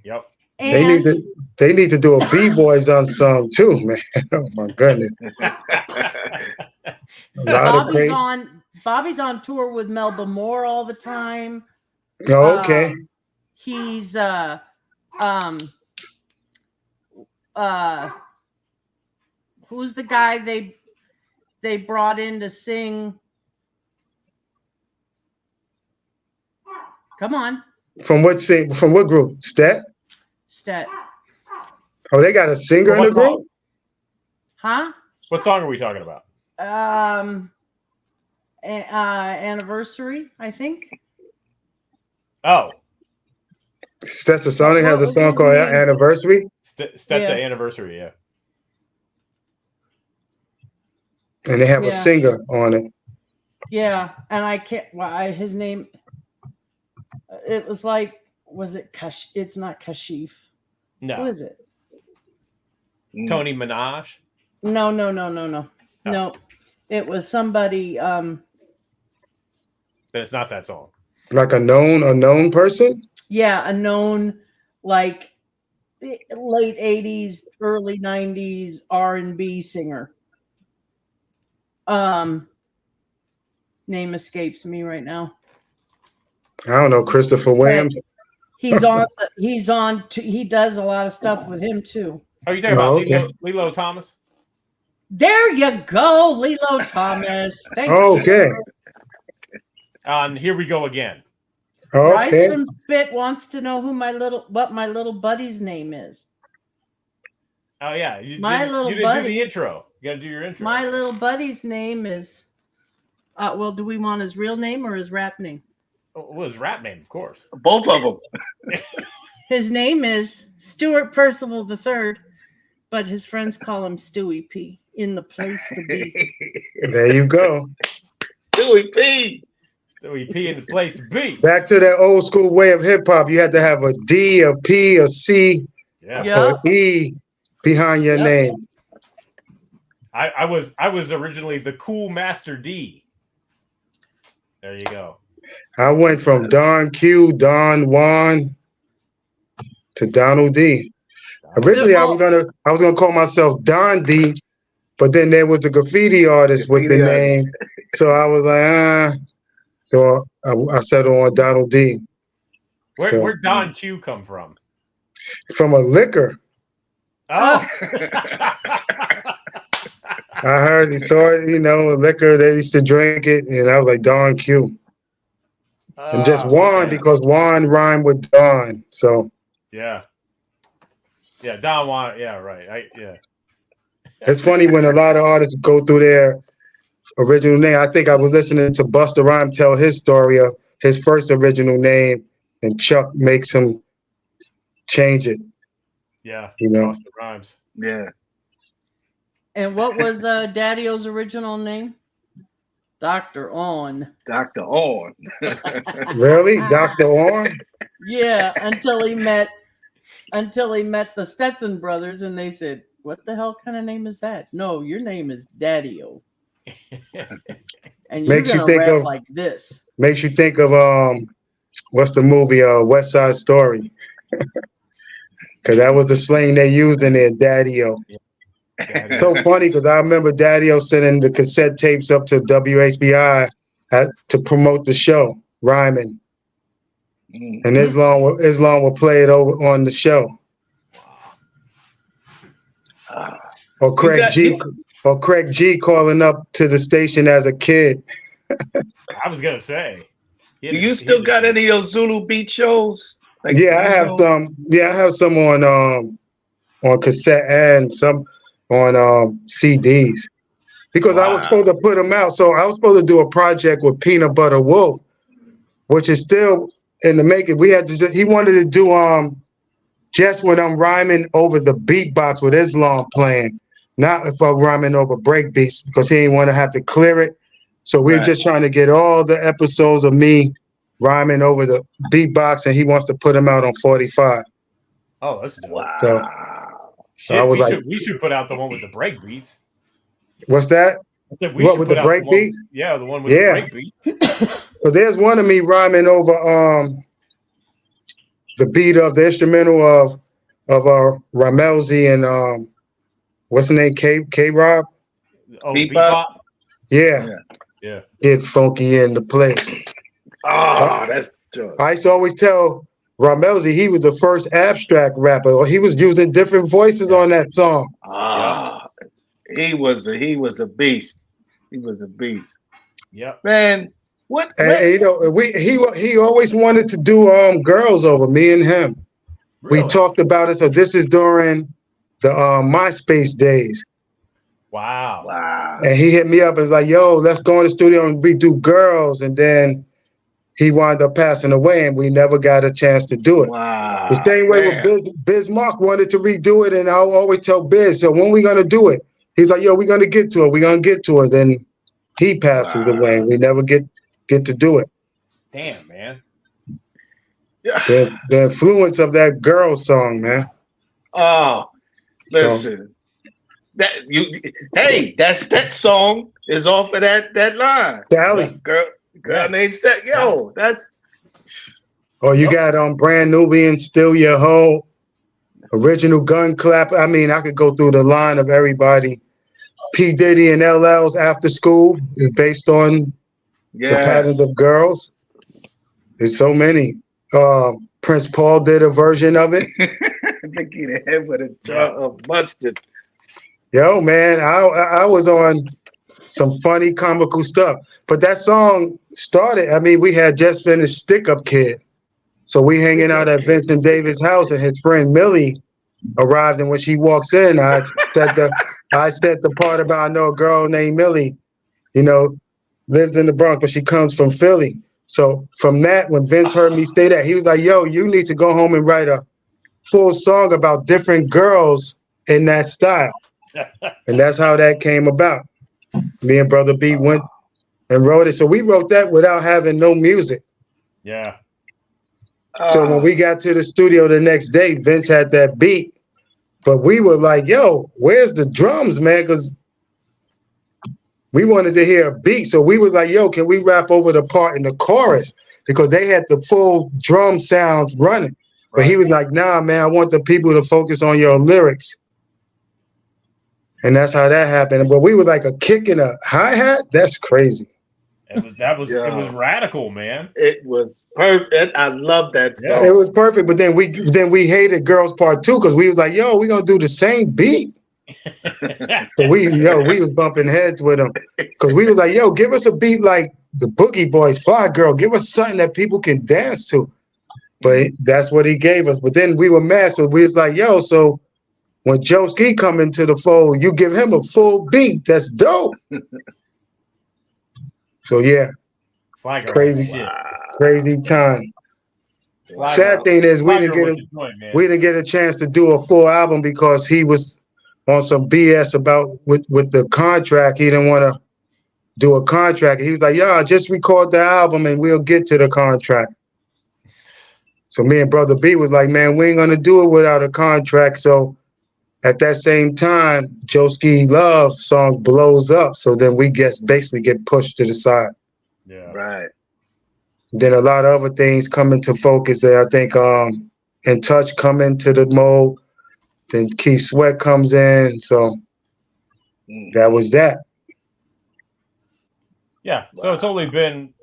Yep. and They need to do a B-Boys unsung too, man. Oh my goodness. A lot of great. Bobby's on tour with Melba Moore all the time. Oh, okay. He's who's the guy they brought in to sing? Come on, From what group? Stet? Stet. Oh, they got a singer in the group? Huh? What song are we talking about? Anniversary, I think. Oh, Stetsasonic What has was a song his called name? Anniversary. Stetsa Yeah. Anniversary, yeah. And they have a Yeah. singer on it. Yeah, and I can't. His name. It was like, was it Kash? It's not Kashif. Who No. is it? Tony Minaj. No. Oh. No, it was somebody. But it's not that song. Like a known person? Yeah, a known like late '80s, early '90s R&B singer. Name escapes me right now. I don't know, Christopher Williams. He does a lot of stuff with him too. Oh, you talking Oh, about okay. Lilo Thomas? There you go, Lilo Thomas. Thank you. Okay. Here we go again. Rice Okay. from Spit wants to know what my little buddy's name is. Oh yeah, you My didn't little do buddy. the intro. You got to do your intro. My little buddy's name is. Well, do we want his real name or his rap name? Well, his rap name, of course. Both of them. His name is Stuart Percival III. but his friends call him Stewie P. In the place to be. There you go. Stewie P. Stewie P in the place to be. Back to that old school way of hip hop. You had to have a D, a P, a C, Yeah. or E behind your name. I was originally the Cool Master D. There you go. I went from Don Q, Don Juan to Donald D. Originally, I was gonna call myself Don D, but then there was the graffiti artist with the name, so I was like, So I settled on Donald D. Where Don Q come from? From a liquor. Oh. I heard he saw it, a liquor. They used to drink it, and I was like, Don Q. And just Juan, because Juan rhymed with Don. So yeah, Don Juan. Yeah, right. It's funny when a lot of artists go through their original name. I think I was listening to Busta Rhymes tell his story of his first original name, and Chuck makes him change it. Yeah, Busta Rhymes. Yeah. And what was Daddy-O's original name? Dr. On. Dr. On. Really? Dr. On? Yeah, until he met the Stetson brothers, and they said, "What the hell kind of name is that?" No, your name is Daddy-O. And you're gonna rap like this. Makes you think of what's the movie West Side Story? Because that was the slang they used in there, Daddy-O. So funny because I remember Daddy-O sending the cassette tapes up to WHBI to promote the show, rhyming. And Islam will play it over on the show. Or Craig G calling up to the station as a kid. I was gonna say. Do you still got any of those Zulu beat shows? I have some. Yeah, I have some on cassette and some on CDs. Because I was supposed to put them out. So I was supposed to do a project with Peanut Butter Wolf, which is still in the making. We had to. He wanted to do just when I'm rhyming over the beatbox with Islam playing, not if I'm rhyming over break beats, because he didn't want to have to clear it. So we're just trying to get all the episodes of me rhyming over the beatbox, and he wants to put them out on 45. Oh, that's dope. Wow. So we should put out the one with the break beats. What's that? What with the break beats? Yeah, the one with the break beat. So there's one of me rhyming over the beat of the instrumental of Ramelzi and what's the name? K Rob? Oh, Bebop? Yeah. Get funky in the place. Oh, that's tough. I used to always tell Ramelzi he was the first abstract rapper. He was using different voices on that song. He was a beast. He was a beast. Yep. Man, what? He always wanted to do girls over me and him. Really? We talked about it. So this is during the MySpace days. Wow. And he hit me up and was like, "Yo, let's go in the studio and we do girls." And then he wound up passing away, and we never got a chance to do it. Wow. The same way with Biz Mark wanted to redo it, and I'll always tell Biz, "So when we gonna do it?" He's like, "Yo, we're gonna get to it. We're gonna get to it." Then he passes away, and we never get to do it. Damn, man. The influence of that girl song, man. Oh, listen. That song is off of that line. Sally. Girl named Set. Yo, that's. Oh, you got Brand Nubian, Still Your Hoe, Original Gun Clap. I mean, I could go through the line of everybody. P. Diddy and LL's After School is based on the patterns of girls. There's so many. Prince Paul did a version of it. I think he had with a jar of mustard. Yo, man, I was on some funny comical stuff. But that song started, I mean, we had just finished Stick Up Kid. So we hanging out at Vincent Davis' house, and his friend Millie arrived, and when she walks in, I said the part about I know a girl named Millie, lives in the Bronx, but she comes from Philly. So from that, when Vince heard me say that, he was like, "Yo, you need to go home and write a full song about different girls in that style. And that's how that came about. Me and Brother B went and wrote it. So we wrote that without having no music. Yeah. So when we got to the studio the next day, Vince had that beat. But we were like, yo, where's the drums, man? Because we wanted to hear a beat. So we was like, yo, can we rap over the part in the chorus? Because they had the full drum sounds running. But he was like, nah, man, I want the people to focus on your lyrics. And that's how that happened. But we were like a kick and a hi-hat. That's crazy. It was radical, man. It was perfect. I love that song. It was perfect. But then we hated Girls Part 2 because we was like, yo, we gonna do the same beat. So we was bumping heads with them because we was like, yo, give us a beat like the Boogie Boys, Fly Girl. Give us something that people can dance to. But that's what he gave us. But then we were mad, so we was like, yo, so when Joe Ski come into the fold, you give him a full beat. That's dope. So yeah, crazy time. Sad thing is we didn't get a chance to do a full album because he was on some BS about with the contract. He didn't want to do a contract. He was like, "Yeah, just record the album and we'll get to the contract." So me and Brother B was like, "Man, we ain't gonna do it without a contract." So at that same time, Joeski Love song blows up. So then we basically get pushed to the side. Yeah. Right. Then a lot of other things come into focus there. I think In Touch come into the mode. Then Keith Sweat comes in. So that was that. Yeah. So it's only been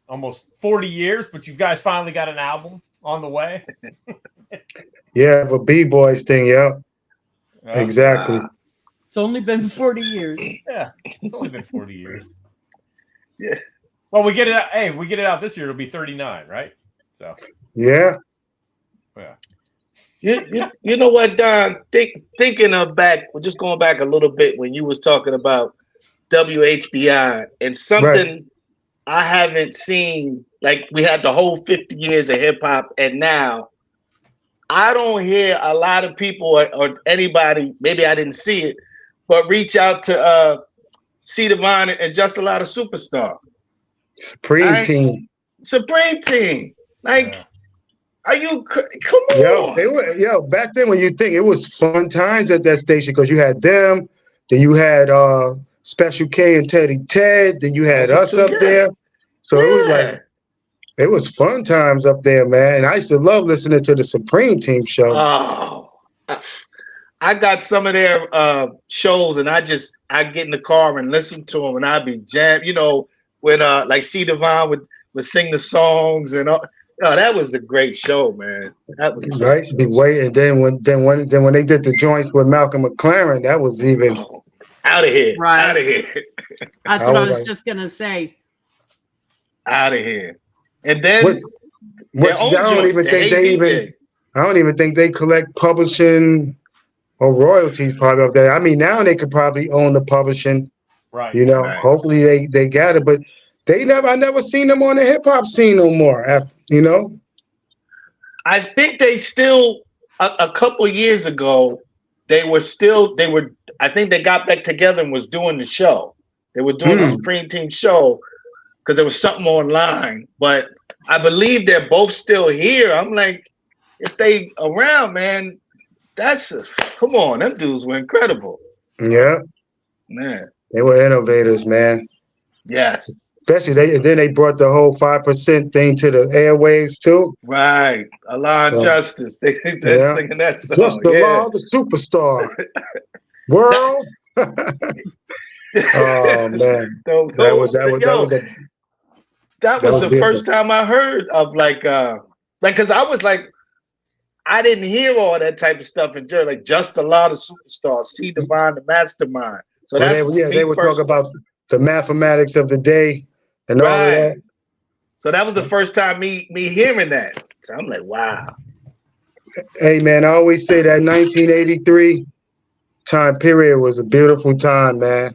almost 40 years, but you guys finally got an album on the way. Yeah, the B-Boys thing, yeah. Exactly. It's only been 40 years. Yeah, it's only been 40 years. Yeah. Well, we get it out. Hey, we get it out this year, it'll be 39, right? So. Yeah. Yeah. You know what, Don? Thinking of back, we're just going back a little bit when you was talking about WHBI and something I haven't seen. Like we had the whole 50 years of hip hop, and now I don't hear a lot of people or anybody, maybe I didn't see it, but reach out to C. Divine and Just a Lot of Superstar. Supreme Team. Like, are you, come on. Back then when you think it was fun times at that station because you had them, then you had Special K and Teddy Ted, then you had us up there. So it was like, it was fun times up there, man. And I used to love listening to the Supreme Team show. Oh, I got some of their shows, and I get in the car and listen to them, and I'd be jammed. You know, when like C. Divine would sing the songs, and that was a great show, man. That was right. Be waiting. Then when they did the joints with Malcolm McLaren, that was even out of here. Right. Out of here. That's what I was just gonna say. Out of here. And then I don't even think they collect publishing or royalties part of that. I mean, now they could probably own the publishing. Right. You know, hopefully they got it, but I never seen them on the hip hop scene no more. After, you know, I think they still a couple years ago they were. I think they got back together and was doing the show. They were doing the Supreme Team show because there was something online, but I believe they're both still here. I'm like, if they around, man, come on, them dudes were incredible. Yeah, man, they were innovators, man. Yes, especially they brought the whole 5% thing to the airwaves too. Right, Alon Justice, they're singing that song. Just the law, the superstar, world. Oh man, that was the first time I heard of like because I was like, I didn't hear all that type of stuff in Jersey, like Just a Lot of Superstars, C. Divine, the Mastermind. So they were talking about the mathematics of the day and all that. So that was the first time me hearing that. So I'm like, wow. Hey man, I always say that 1983 time period was a beautiful time, man.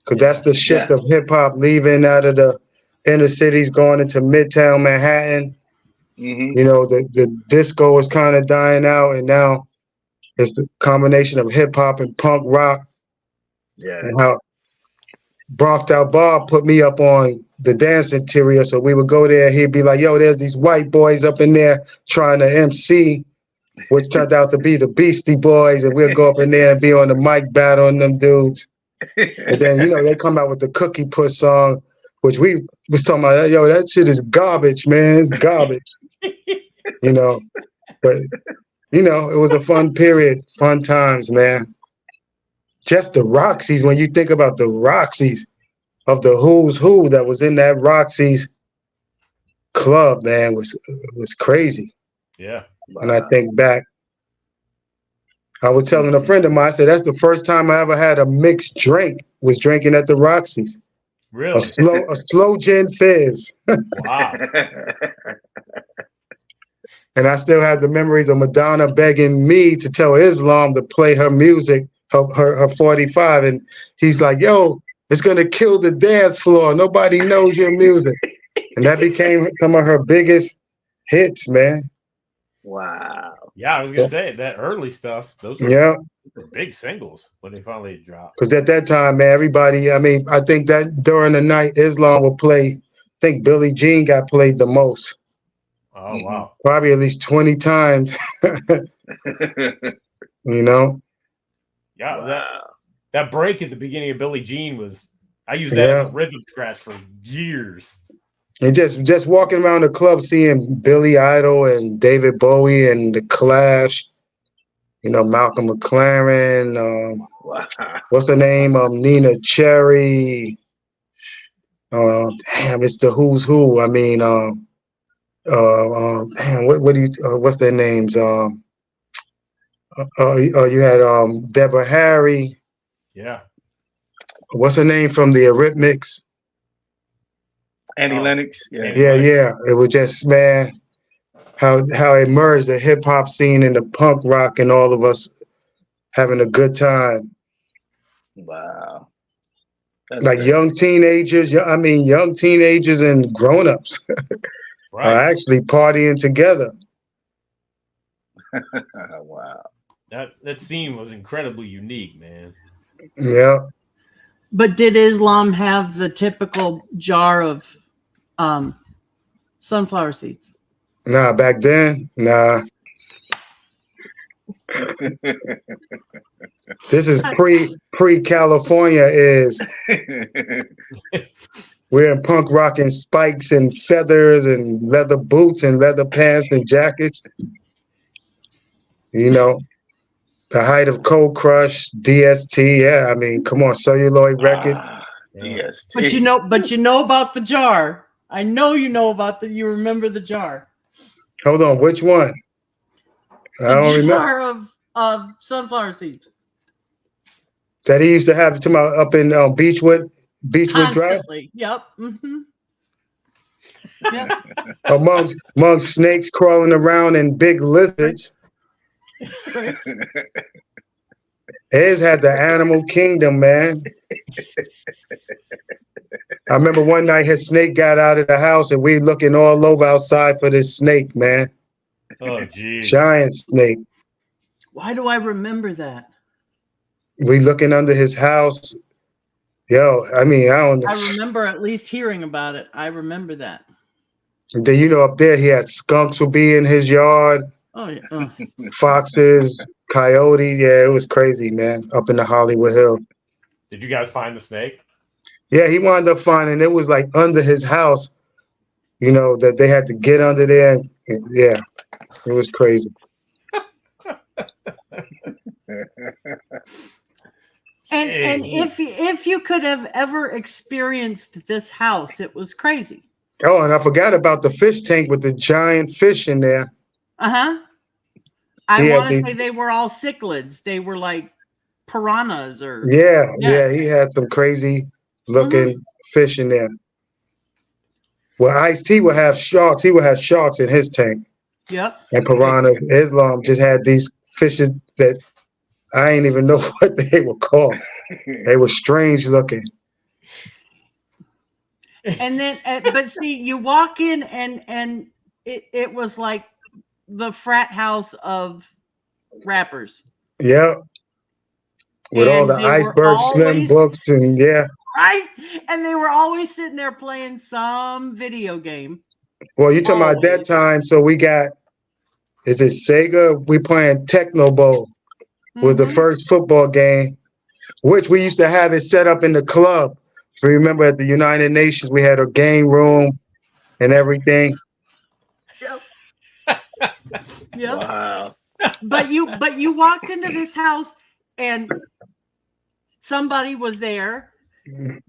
Because that's the shift of hip hop leaving out of the inner cities, going into Midtown Manhattan. You know, the disco was kind of dying out, and now It's the combination of hip hop and punk rock. Yeah. And how Brocked Out Bob put me up on the dance interior. So we would go there. He'd be like, yo, there's these white boys up in there trying to MC, which turned out to be the Beastie Boys. And we'd go up in there and be on the mic battling them dudes. And then, you know, they come out with the Cookie Puss song, which we was talking about, yo, that shit is garbage, man. It's garbage. You know, but, you know, it was a fun period, fun times, man. Just the Roxy's, when you think about the Roxy's of the who's who that was in that Roxy's club, man, was crazy. Yeah. And I think back, I was telling a friend of mine, I said, that's the first time I ever had a mixed drink, was drinking at the Roxy's. Really? A slow gin fizz. Wow. And I still have the memories of Madonna begging me to tell Islam to play her music, her 45. And he's like, yo, it's going to kill the dance floor. Nobody knows your music. And that became some of her biggest hits, man. Wow. Yeah, I was gonna say that early stuff. Those were big singles when they finally dropped. Because at that time, man, everybody. I mean, I think that during the night, Islam would play. I think Billie Jean got played the most. Oh wow! Probably at least 20 times. You know. Yeah, wow. that break at the beginning of Billie Jean was. I used that as a rhythm scratch for years. And just walking around the club seeing Billy Idol and David Bowie and The Clash, you know, Malcolm McLaren, Wow. what's her name? Nina Cherry. Damn, it's the who's who. I mean, damn, what do you? What's their names? You had Deborah Harry. Yeah. What's her name from the Eurythmics? Annie Lennox. Yeah. Yeah. It was just, man, how it merged the hip hop scene and the punk rock and all of us having a good time. Wow. That's like crazy. young teenagers and grown-ups are actually partying together. Wow. That scene was incredibly unique, man. Yeah. But did Islam have the typical jar of sunflower seeds? Nah, back then, nah. This is pre California is. We're in punk rock and spikes and feathers and leather boots and leather pants and jackets. You know, the height of Cold Crush, DST. Yeah, I mean, come on, celluloid records. DST. But you know about the jar. I know you know about you remember the jar. Hold on, which one? I don't remember. Jar of sunflower seeds. That he used to have up in Beechwood Drive? Constantly. Yep. Mm-hmm. Yep. Among snakes crawling around and big lizards. His had the animal kingdom, man. I remember one night his snake got out of the house and we looking all over outside for this snake, man. Oh, geez. Giant snake. Why do I remember that? We looking under his house. Yo, I mean, I don't know. I remember at least hearing about it. I remember that. And then, you know, up there he had skunks would be in his yard. Oh, yeah. Oh. Foxes, coyote. Yeah, it was crazy, man. Up in the Hollywood Hill. Did you guys find the snake? Yeah, he wound up finding it was like under his house, you know, that they had to get under there. Yeah, it was crazy. And if you could have ever experienced this house, it was crazy. Oh, and I forgot about the fish tank with the giant fish in there. Uh-huh. I want to say they were all cichlids. They were like piranhas or yeah, he had some crazy looking fish in there. Well, Ice-T would have sharks. He would have sharks in his tank. Yep. And piranhas. Islam just had these fishes that I ain't even know what they were called. They were strange looking. And then, but see, you walk in and it was like the frat house of rappers. Yeah. With all And the they were Iceberg Slim always books and yeah. right, and they were always sitting there playing some video game. Well, you talking about that Always. time? So we got, is it Sega? We playing Techno Bowl was the first football game, which we used to have it set up in the club. If you remember at the United Nations, we had a game room and everything. Yep. Wow. But you walked into this house and somebody was there.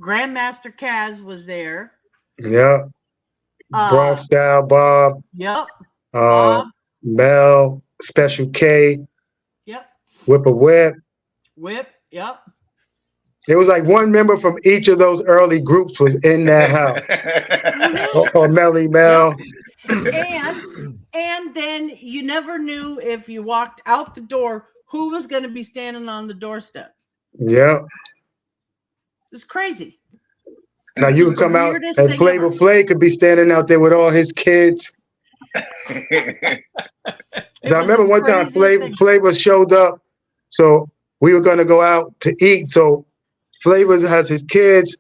Grandmaster Kaz was there. Yeah. Bronx Style Bob. Yep. Bob. Mel, Special K. Yep. Whip a Whip. Whip. Yep. It was like one member from each of those early groups was in that house. or Melly Mel. Yep. And then you never knew if you walked out the door who was going to be standing on the doorstep. Yeah. It was crazy. Now you would come out and Flavor Flav could be standing out there with all his kids. Now I remember one time Flavor showed up, so we were gonna go out to eat. So Flavor has his kids,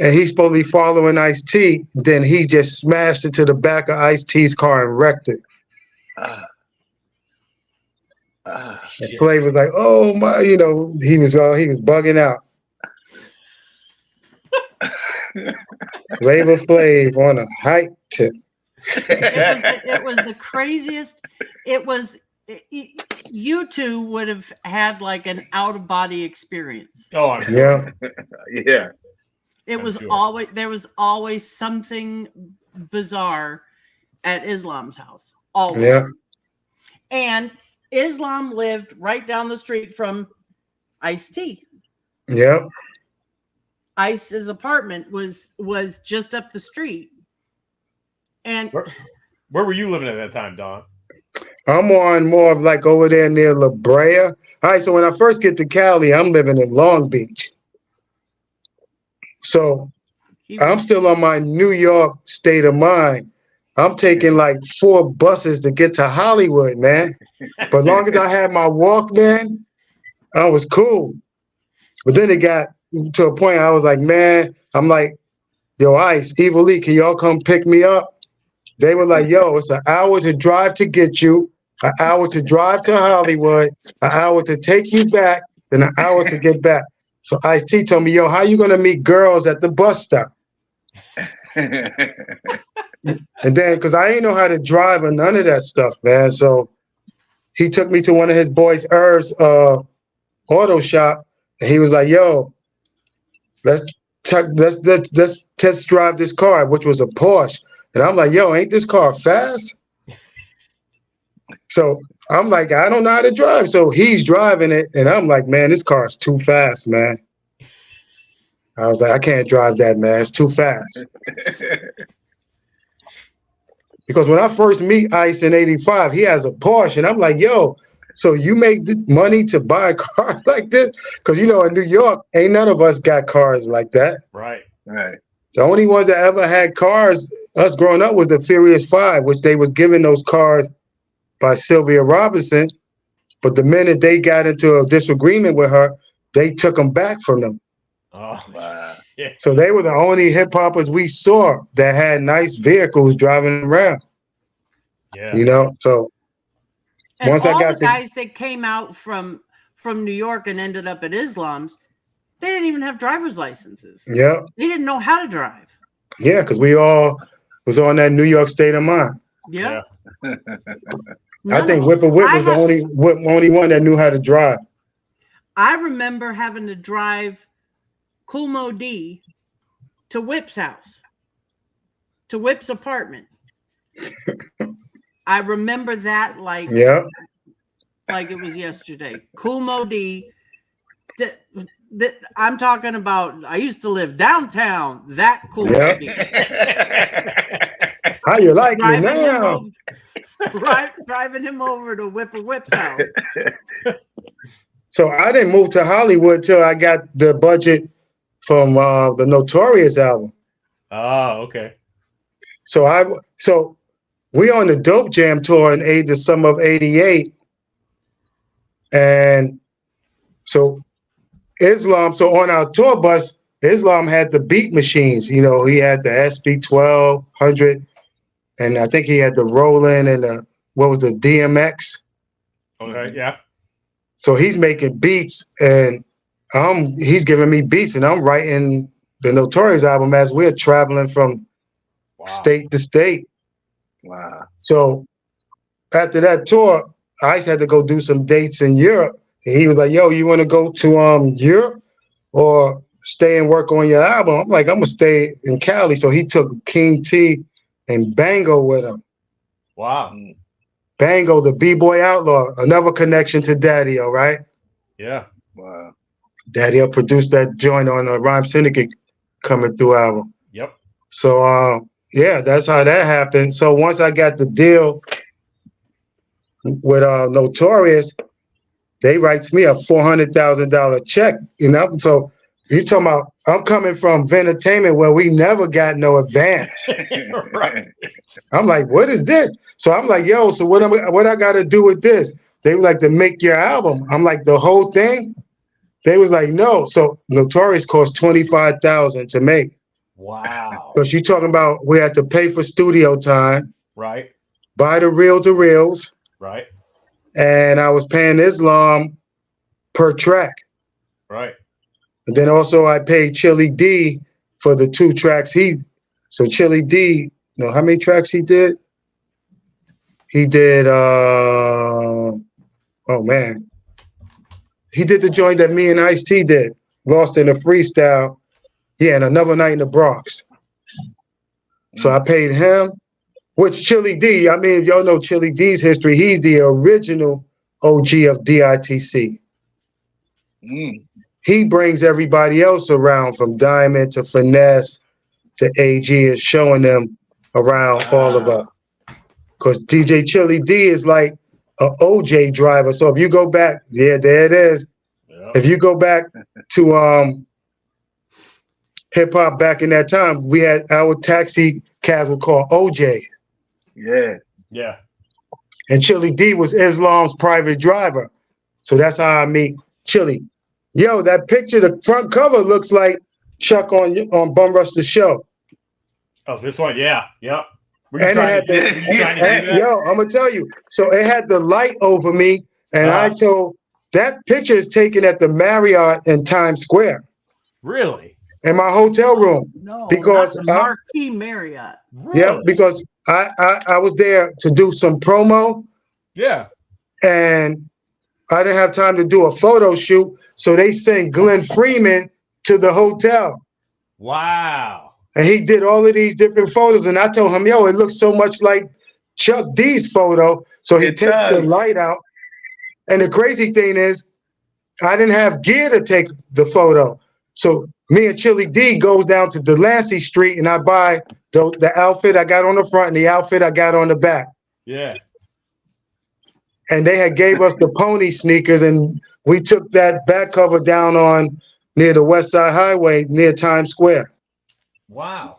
and he's supposed to be following Ice-T. Then he just smashed into the back of Ice-T's car and wrecked it. And Flavor's like, "Oh my," he was bugging out. Flavor Flav on a hike tip. It was the craziest. You two would have had like an out of body experience. Oh, I'm sure. Yeah. It was always, there was always something bizarre at Islam's house. Always. Yeah. And Islam lived right down the street from Ice-T. Yep. Ice's apartment was just up the street. And where were you living at that time, Don? I'm on more of like over there near La Brea. All right, so when I first get to Cali, I'm living in Long Beach. So I'm still on my New York state of mind. I'm taking like 4 buses to get to Hollywood, man. But as long as I had my Walkman, I was cool. But then it got to a point I was like, man, I'm like, yo, Ice, Evil Lee, can y'all come pick me up? They were like, yo, it's an hour to drive to get you, an hour to drive to Hollywood, an hour to take you back, then an hour to get back. So Ice-T told me, yo, how you gonna meet girls at the bus stop? And then, because I didn't know how to drive or none of that stuff, man. So he took me to one of his boys, Irv's auto shop, and he was like, yo, let's test drive this car, which was a Porsche. And I'm like, yo, ain't this car fast? So I'm like, I don't know how to drive. So he's driving it, and I'm like, man, this car is too fast, man. I was like, I can't drive that, man. It's too fast. Because when I first meet Ice in '85, he has a Porsche, and I'm like, yo, so you make money to buy a car like this? Because, in New York, ain't none of us got cars like that. Right. The only ones that ever had cars, us growing up, was the Furious 5, which they was given those cars by Sylvia Robinson. But the minute they got into a disagreement with her, they took them back from them. Oh, wow. Yeah. So they were the only hip hoppers we saw that had nice vehicles driving around. Yeah. So and once all I got the guys that came out from New York and ended up at Islam's, they didn't even have driver's licenses. Yeah. They didn't know how to drive. Yeah, because we all was on that New York state of mind. Yeah. I think Whip a Whip was the only one that knew how to drive. I remember having to drive Cool Mo D to Whip's house, to Whip's apartment. I remember that like it was yesterday. Cool Mo D. I'm talking about, I used to live downtown. That Cool Mo D. How you like me now? Driving him over to Whip's house. So I didn't move to Hollywood till I got the budget from the Notorious album. Oh, okay. So we on the Dope Jam tour in the summer of '88, And so Islam, so on our tour bus, Islam had the beat machines. You know, he had the SB1200, and I think he had the Roland and the, what was the DMX? Okay, yeah. So he's making beats, and he's giving me beats, and I'm writing the Notorious album as we're traveling from state to state. Wow. So after that tour, Ice had to go do some dates in Europe. And he was like, yo, you want to go to Europe or stay and work on your album? I'm like, I'm going to stay in Cali. So he took King T and Bango with him. Wow. Bango, the B-Boy Outlaw, another connection to Daddy-O, right? Yeah. Wow. Daddy-O produced that joint on the Rhyme Syndicate Coming Through album. Yep. So, yeah, that's how that happened. So once I got the deal with Notorious, they writes me a $400,000 check, you know? So you talking about, I'm coming from Ventertainment where we never got no advance. Right. I'm like, what is this? So I'm like, yo, so what I got to do with this? They were like, to make your album. I'm like, the whole thing? They was like, no. So Notorious cost $25,000 to make. Wow. Because you talking about we had to pay for studio time. Right. Buy the reel-to-reels. Right. And I was paying Islam per track. Right. And then also I paid Chili D for the 2 tracks so Chili D, you know how many tracks he did? He did oh man. He did the joint that me and Ice-T did, Lost in a Freestyle. Yeah, and Another Night in the Bronx. So I paid him, which Chili D, I mean, if y'all know Chili D's history, he's the original OG of DITC. He brings everybody else around from Diamond to Finesse to AG, is showing them around all of us. Because DJ Chili D is like an OJ driver. So if you go back, yeah, there it is. Yep. If you go back to hip-hop back in that time, we had our taxi cabs were called OJ. Yeah. Yeah. And Chili D was Islam's private driver. So that's how I meet Chili. Yo, that picture, the front cover looks like Chuck on Bum Rush the Show. Oh, this one, yeah. Yep. And yo, I'm gonna tell you. So it had the light over me, and I told that picture is taken at the Marriott in Times Square. Really? In my hotel room. No, because not the Marquis Marriott. Really? Yeah, because I was there to do some promo. Yeah. And I didn't have time to do a photo shoot, so they sent Glenn Freeman to the hotel. Wow. And he did all of these different photos, and I told him, yo, it looks so much like Chuck D's photo. So he takes the light out. And the crazy thing is, I didn't have gear to take the photo. So me and Chili D goes down to Delancey Street, and I buy the outfit I got on the front and the outfit I got on the back. Yeah. And they had gave us the pony sneakers, and we took that back cover down on near the West Side Highway near Times Square. Wow.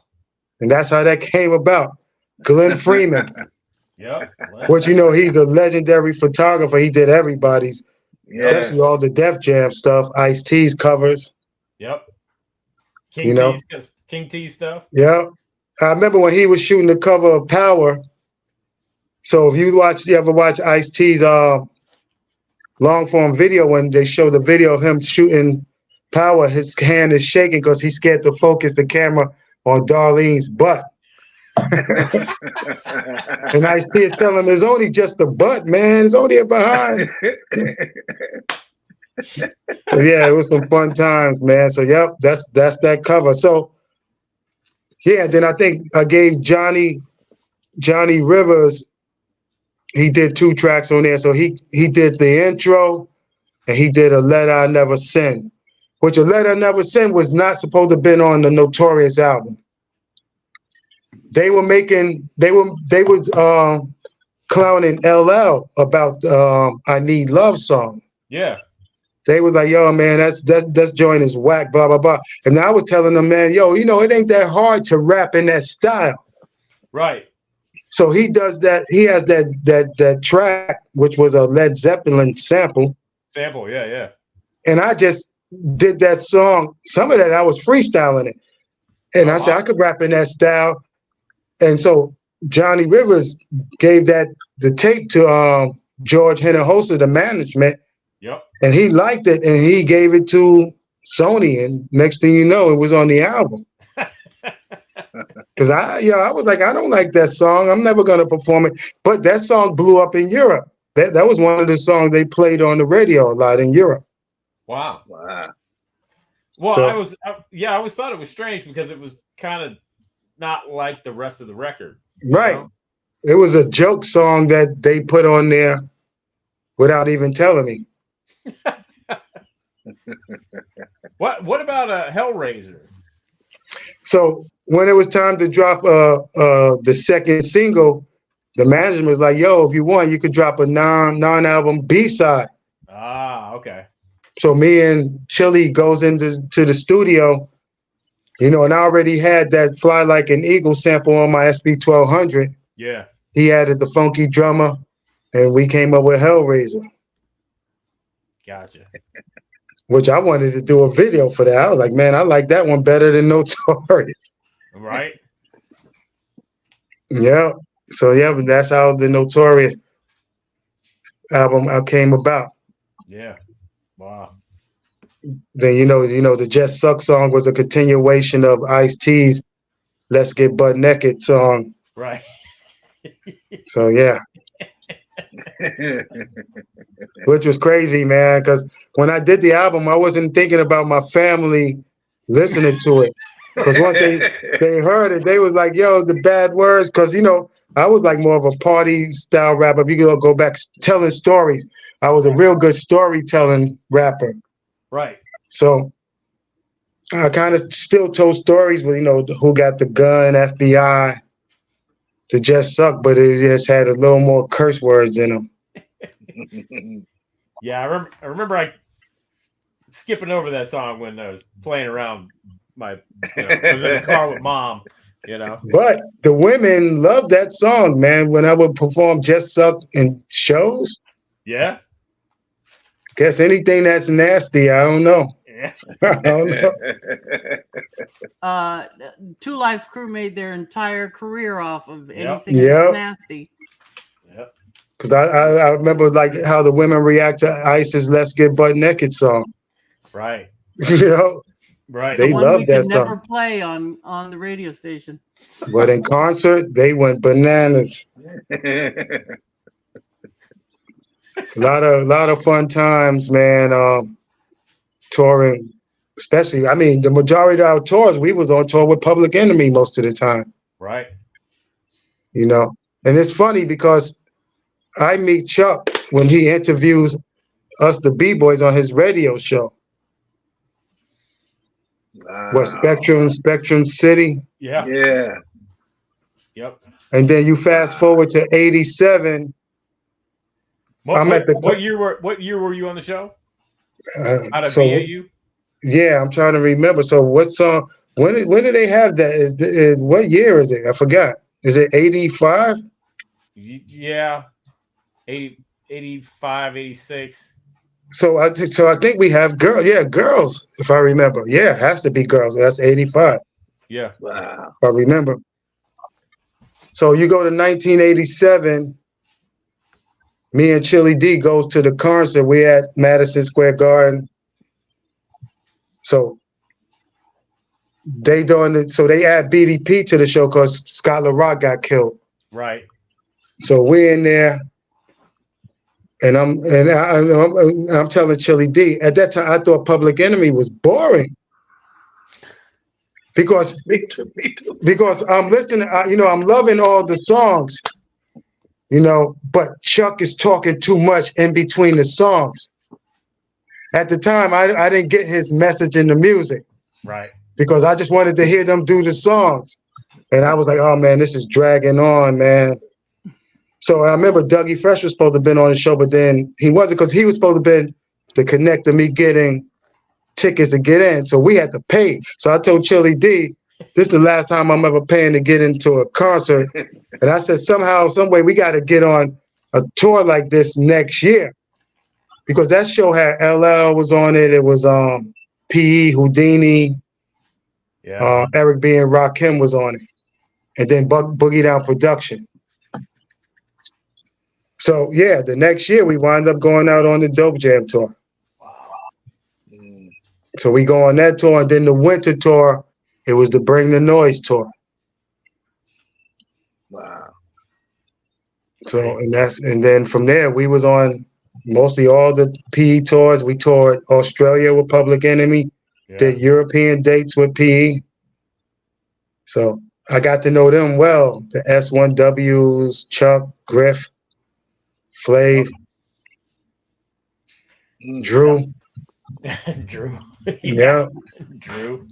And that's how that came about. Glenn Freeman. Yep. Which, you know, he's a legendary photographer. He did everybody's, especially all the Def Jam stuff, Ice-T's covers. Yep. King T stuff. Yeah. I remember when he was shooting the cover of Power. So if you ever watch Ice-T's long form video, when they show the video of him shooting Power, his hand is shaking because he's scared to focus the camera on Darlene's butt. And Ice-T is telling him, it's only just a butt, man. It's only a behind. So, yeah, it was some fun times, man. So, yep, that's that cover. So, yeah, then I think I gave Johnny Rivers, he did 2 tracks on there. So he did the intro, and he did A Letter I Never Send, which A Letter I Never Send was not supposed to have been on the Notorious album. They were clowning LL about I Need Love song. Yeah. They was like, yo, man, that joint is whack, blah, blah, blah. And I was telling them, man, yo, you know, it ain't that hard to rap in that style. Right. So he does that. He has that track, which was a Led Zeppelin sample. Sample, yeah. And I just did that song. Some of that I was freestyling it. And I said, I could rap in that style. And so Johnny Rivers gave the tape to George Hinojosa, the management. Yep. And he liked it, and he gave it to Sony. And next thing you know, it was on the album. Because I was like, I don't like that song. I'm never gonna perform it. But that song blew up in Europe. That was one of the songs they played on the radio a lot in Europe. Wow. Well, So, I always thought it was strange because it was kind of not like the rest of the record. Right. Know? It was a joke song that they put on there without even telling me. What about Hellraiser? So when it was time to drop the second single, the management was like, yo, if you want, you could drop a non-album B-side. Ah, okay. So me and Chili goes into the studio, and I already had that Fly Like an Eagle sample on my SB1200. Yeah. He added the funky drummer, and we came up with Hellraiser. Gotcha. Which I wanted to do a video for that. I was like, man, I like that one better than Notorious. Right. Yeah. So yeah, but that's how the Notorious album came about. Yeah. Wow. Then the Just Suck song was a continuation of Ice-T's Let's Get Butt Naked song. Right. So yeah. Which was crazy, man, because when I did the album, I wasn't thinking about my family listening to it. Because once they heard it, they was like, yo, the bad words. Because, I was like more of a party style rapper. If you could go back telling stories, I was a real good storytelling rapper. Right. So I kind of still told stories with, who got the gun, FBI, to Just Suck, but it just had a little more curse words in them. Yeah, I remember skipping over that song when I was playing around I was in the car with Mom, But the women loved that song, man. When I would perform Just Suck in shows. Yeah. Guess anything that's nasty, I don't know. Yeah. I don't know. Two Life Crew made their entire career off of anything Yep. that's nasty. Yep. Because I remember like how the women react to Ice's Let's Get Butt Naked song. Right. Right. They The one love we that could song. never play on the radio station. But in concert, they went bananas. A lot of fun times, man. Touring, especially. The majority of our tours, we was on tour with Public Enemy most of the time. Right. And it's funny because I meet Chuck when he interviews us, the B-Boys, on his radio show. What, Spectrum City? Yeah. Yeah. Yep. And then you fast forward to 87. What year were you on the show? Out of BAU? Yeah, I'm trying to remember. So what song? When did they have that? What year is it? I forgot. Is it 85? Yeah, 85, 86. So I think we have girls. Yeah, girls. If I remember. Yeah, it has to be girls. That's 85. Yeah. Wow. If I remember. So you go to 1987. Me and Chili D goes to the concert. We at Madison Square Garden. So they add BDP to the show because Scott LaRock got killed. Right. So we're in there, and I'm telling Chili D. At that time, I thought Public Enemy was boring because Me too. because I'm listening. I'm loving all the songs. But Chuck is talking too much in between the songs. At the time, I didn't get his message in the music. Right. Because I just wanted to hear them do the songs. And I was like, oh, man, this is dragging on, man. So I remember Dougie Fresh was supposed to have been on the show, but then he wasn't because he was supposed to have been the connect to me getting tickets to get in. So we had to pay. So I told Chili D, this is the last time I'm ever paying to get into a concert. And I said, somehow, some way, we got to get on a tour like this next year. because that show had LL was on it. It was PE, Houdini, Eric B and Rakim was on it, and then Boogie Down Production. So yeah, the next year we wind up going out on the Dope Jam tour. So we go on that tour, and then the winter tour, it was the Bring the Noise tour. Wow. So and then from there we was on mostly all the PE tours. We toured Australia with Public Enemy, did European dates with PE. So I got to know them well. The S1Ws, Chuck, Griff, Flav, Drew. Drew. Yeah. Drew.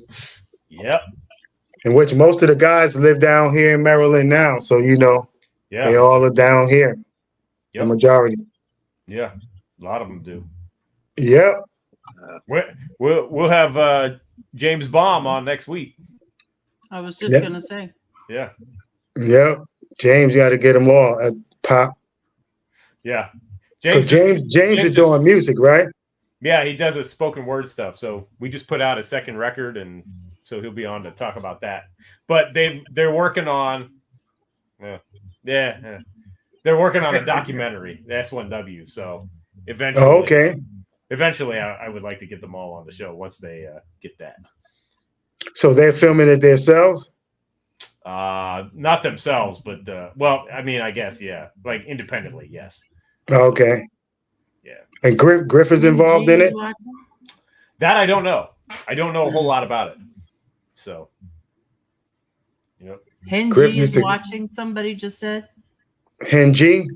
Yep. In which most of the guys live down here in Maryland now. So, you know, they all are down here. The majority. Yeah. A lot of them do. Yep. We'll have James Baum on next week. I was just going to say. Yeah. Yep. James, got to get them all at Pop. Yeah. James is doing music, right? Yeah, he does a spoken word stuff. So we just put out a second record, and so he'll be on to talk about that. But they're working on they're working on a documentary, the S1W. So eventually I would like to get them all on the show once they get that. So they're filming it themselves? Not themselves, but well, I mean, I guess, yeah. Like independently, yes. Okay. Yeah. And Griff is involved in it? That I don't know. I don't know a whole lot about it. So, you know. Henji is watching, somebody just said. Henji?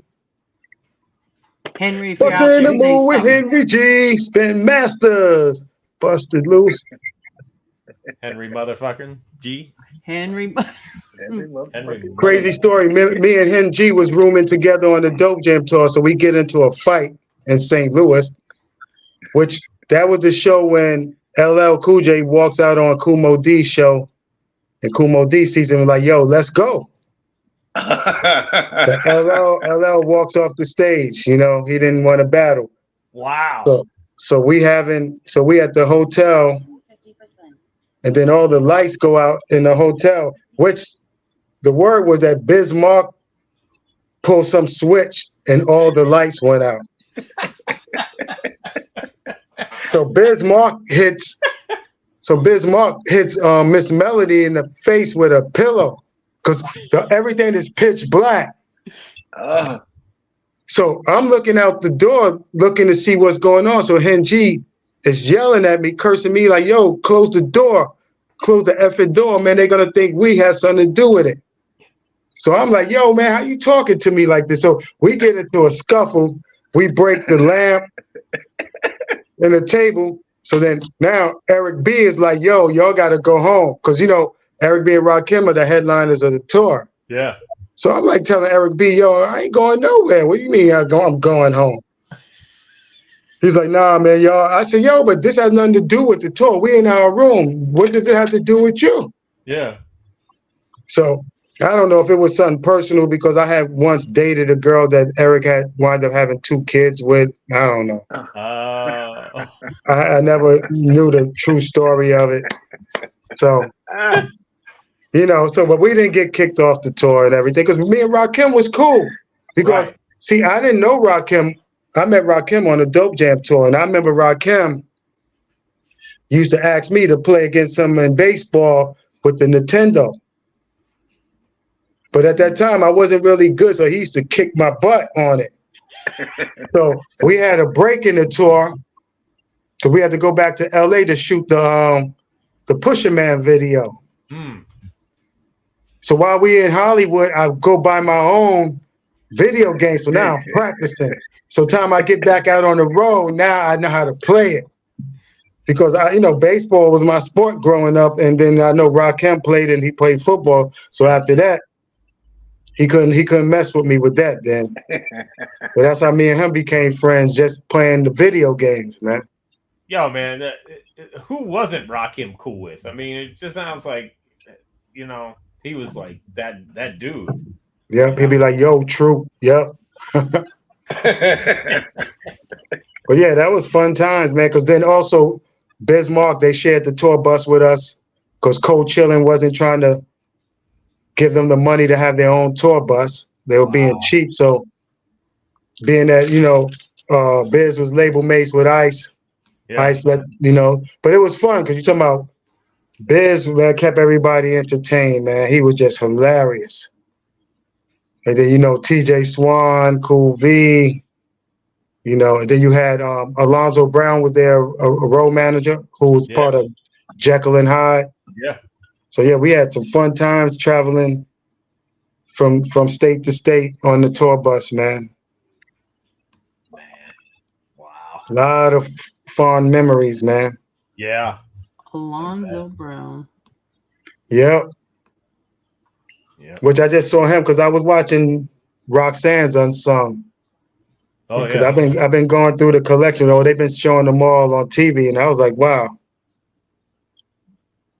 Henry, if you're What's out in there, the mood with Henry G? Spin Masters. Busted loose. Henry motherfucking G. Henry. Crazy story. Me and Henry was rooming together on the Dope Jam tour, so we get into a fight in St. Louis, which that was the show when LL Cool J walks out on Kumo D's show, and Kumo D sees him like, yo, let's go. LL walks off the stage, you know, he didn't want to battle. Wow. So we at the hotel, and then all the lights go out in the hotel, which the word was that Bismarck pulled some switch and all the lights went out. So Bismarck hits Miss Melody in the face with a pillow because everything is pitch black. So I'm looking out the door, looking to see what's going on. So Henji is yelling at me, cursing me like, yo, close the door. Close the effing door, man. They're going to think we had something to do with it. So I'm like, yo, man, how you talking to me like this? So we get into a scuffle. We break the lamp and the table. So then now Eric B is like, yo, y'all got to go home. Because, you know, Eric B and Rakim are the headliners of the tour. Yeah. So I'm like telling Eric B, yo, I ain't going nowhere. What do you mean I'm going home? He's like, nah, man, y'all. I said, yo, but this has nothing to do with the tour. We in our room. What does it have to do with you? Yeah. So I don't know if it was something personal because I had once dated a girl that Eric had wound up having 2 kids with. I don't know. I never knew the true story of it. So, you know, but we didn't get kicked off the tour and everything because me and Rakim was cool. Because, see, I didn't know Rakim. I met Rakim on the Dope Jam tour, and I remember Rakim used to ask me to play against him in baseball with the Nintendo. But at that time, I wasn't really good, so he used to kick my butt on it. So we had a break in the tour, so we had to go back to LA to shoot the Pusher Man video. So while we in Hollywood, I go buy my own video game, so now I'm practicing. So time I get back out on the road, now I know how to play it. Because baseball was my sport growing up, and then I know Rakim played and he played football. So after that, he couldn't mess with me with that then. But that's how me and him became friends, just playing the video games, man. Yo, man, who wasn't Rakim cool with? I mean, it just sounds like, you know, he was like that dude. Yep, he'd be like, yo, true. Yep. But yeah, that was fun times, man. Because then also Bismarck, they shared the tour bus with us because Cold Chillin' wasn't trying to give them the money to have their own tour bus. They were being cheap. So being that, Biz was label mates with Ice. Yeah. Ice let, but it was fun because you're talking about Biz, man, kept everybody entertained, man. He was just hilarious. And then, TJ Swan, Cool V, and then you had Alonzo Brown was there, a road manager who was part of Jekyll and Hyde. Yeah. So yeah, we had some fun times traveling from state to state on the tour bus, man. Wow. A lot of fond memories, man. Yeah. Alonzo Brown. Yep. Yeah. Which I just saw him because I was watching Roxanne's Unsung. Oh Because yeah. I've been going through the collection. They've been showing them all on TV, and I was like, wow.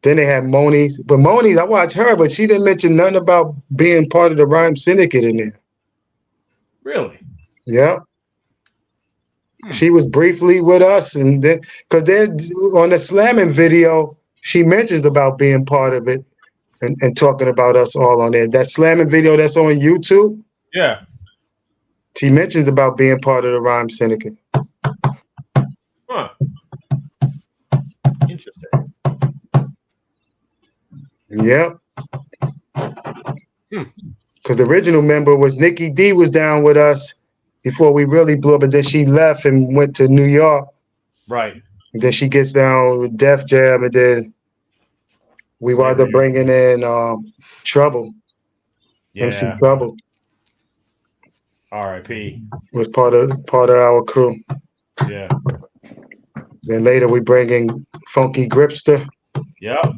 Then they had Moni's, but Moni's, I watched her, but she didn't mention nothing about being part of the Rhyme Syndicate in there. Really? Yeah. She was briefly with us, and then because then on the slamming video, she mentions about being part of it and talking about us all on there. That slamming video that's on YouTube. Yeah. She mentions about being part of the Rhyme Syndicate. Huh. Interesting. Yep. Because the original member was Nikki D was down with us before we really blew up, but then she left and went to New York. Right. And then she gets down with Def Jam, and then we wound up bringing in Trouble. Yeah. MC Trouble. R.I.P. Was part of our crew. Yeah. Then later we bring in Funky Gripster. Yep.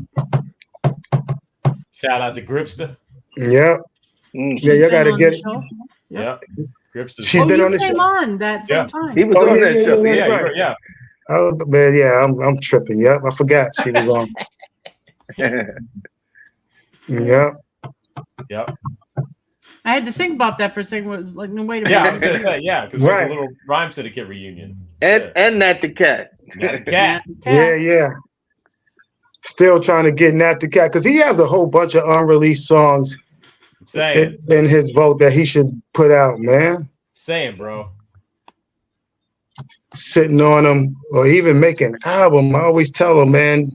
Shout out to Gripster. Yep. Yeah, you gotta get it. Yep. Gripster. She's been on the came show. on that same time. He was on that show. Yeah. Oh man, yeah, I'm tripping. Yep, I forgot she was on. Yep. Yep. I had to think about that for a second. It was like, no, wait a minute. Yeah, I was gonna say, because we're a little Rhyme Syndicate reunion. And Nat the Cat. Nat the Cat. Yeah. Still trying to get Nat the Cat because he has a whole bunch of unreleased songs in his vote that he should put out, man. Saying, bro. Sitting on them or even making an album. I always tell him, man,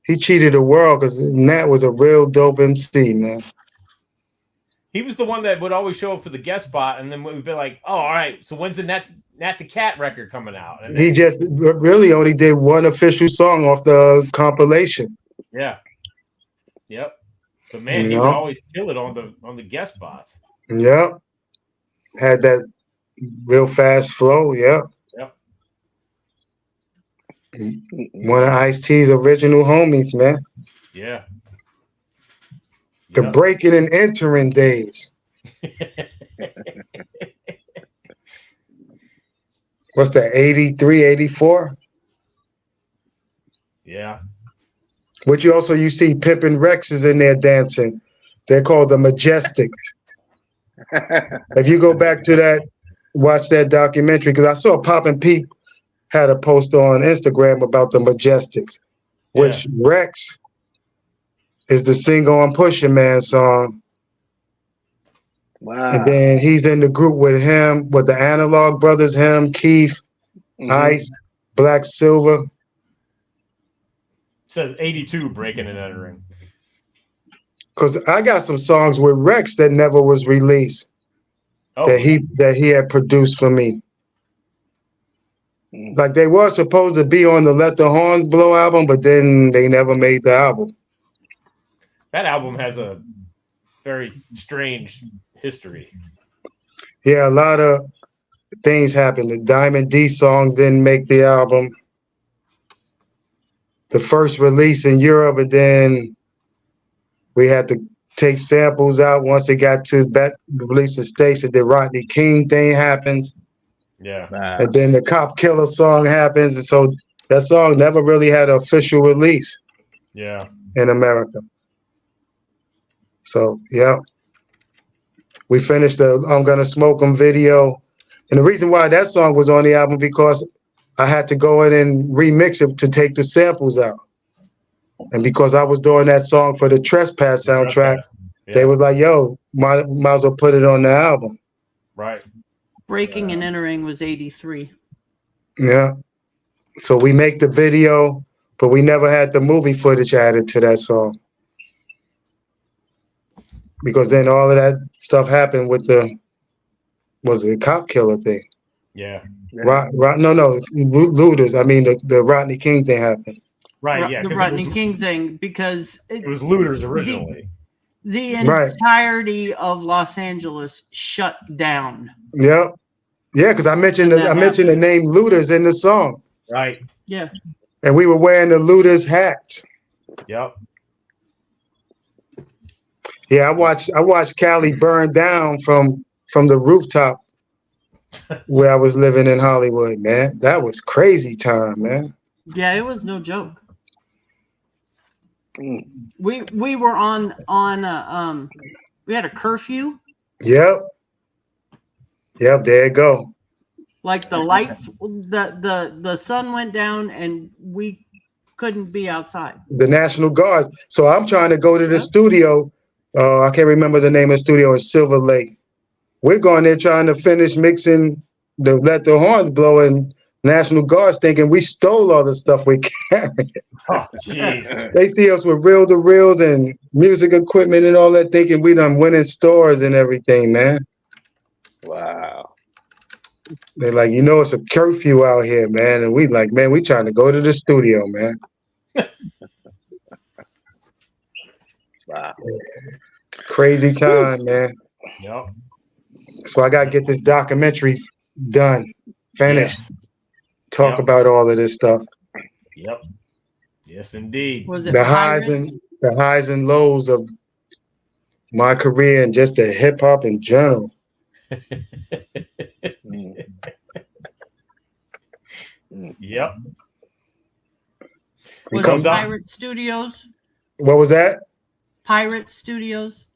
he cheated the world because Nat was a real dope MC, man. He was the one that would always show up for the guest spot, and then we'd be like, "Oh, all right. So when's the Nat the Cat record coming out?" And then, he just really only did one official song off the compilation. Yeah. Yep. But man, he would always kill it on the guest spots. Yep. Had that real fast flow. Yep. Yep. One of Ice-T's original homies, man. Yeah. The breaking and entering days. What's that, 83, 84? Yeah. Which you see Pimpin' Rex is in there dancing. They're called the Majestics. If you go back to that, watch that documentary, because I saw Poppin' Pete had a post on Instagram about the Majestics, which Rex is the single on Pusha Man song. Wow. And then he's in the group with him, with the Analog Brothers, him, Keith, Ice, Black Silver. Says 82 breaking and entering. Because I got some songs with Rex that never was released. That he had produced for me. Like they were supposed to be on the Let the Horns Blow album, but then they never made the album. That album has a very strange history. Yeah, a lot of things happened. The Diamond D songs didn't make the album. The first release in Europe, and then we had to take samples out once it got to back release the States. And the Rodney King thing happens. Yeah. And then the Cop Killer song happens. And so that song never really had an official release. Yeah. In America. So, yeah. We finished the I'm Gonna Smoke 'Em video And the reason why that song was on the album because I had to go in and remix it to take the samples out. And because I was doing that song for the Trespass soundtrack, they was like, yo, might as well put it on the album. Right. Breaking and Entering was 83. Yeah. So we make the video, but we never had the movie footage added to that song. Because then all of that stuff happened with the cop killer thing. Yeah. Looters. I mean, the Rodney King thing happened. Right, yeah. The Rodney King thing, because it was Looters originally. The entirety of Los Angeles shut down. Yep. Yeah, because I mentioned the name Looters in the song. Right. Yeah. And we were wearing the Looters hats. Yep. Yeah, I watched Cali burn down from the rooftop where I was living in Hollywood, man. That was crazy time, man. Yeah, it was no joke. We were on we had a curfew. Yep, there you go. Like the lights, the sun went down and we couldn't be outside. The National Guard. So I'm trying to go to the studio. I can't remember the name of the studio in Silver Lake. We're going there trying to finish mixing the Let the Horns Blow, and National Guard's thinking we stole all the stuff we carried. Oh, jeez. They see us with reel-to-reels and music equipment and all that, thinking we done went in stores and everything, man. Wow. They're like, it's a curfew out here, man. And we like, man, we trying to go to the studio, man. Wow. Crazy time, man. Yep. So I got to get this documentary done, finished. Yes. Talk about all of this stuff. Yep. Yes, indeed. Was it the highs and lows of my career and just the hip hop in general. Yep. Was it Pirate Studios? What was that? Pirate Studios.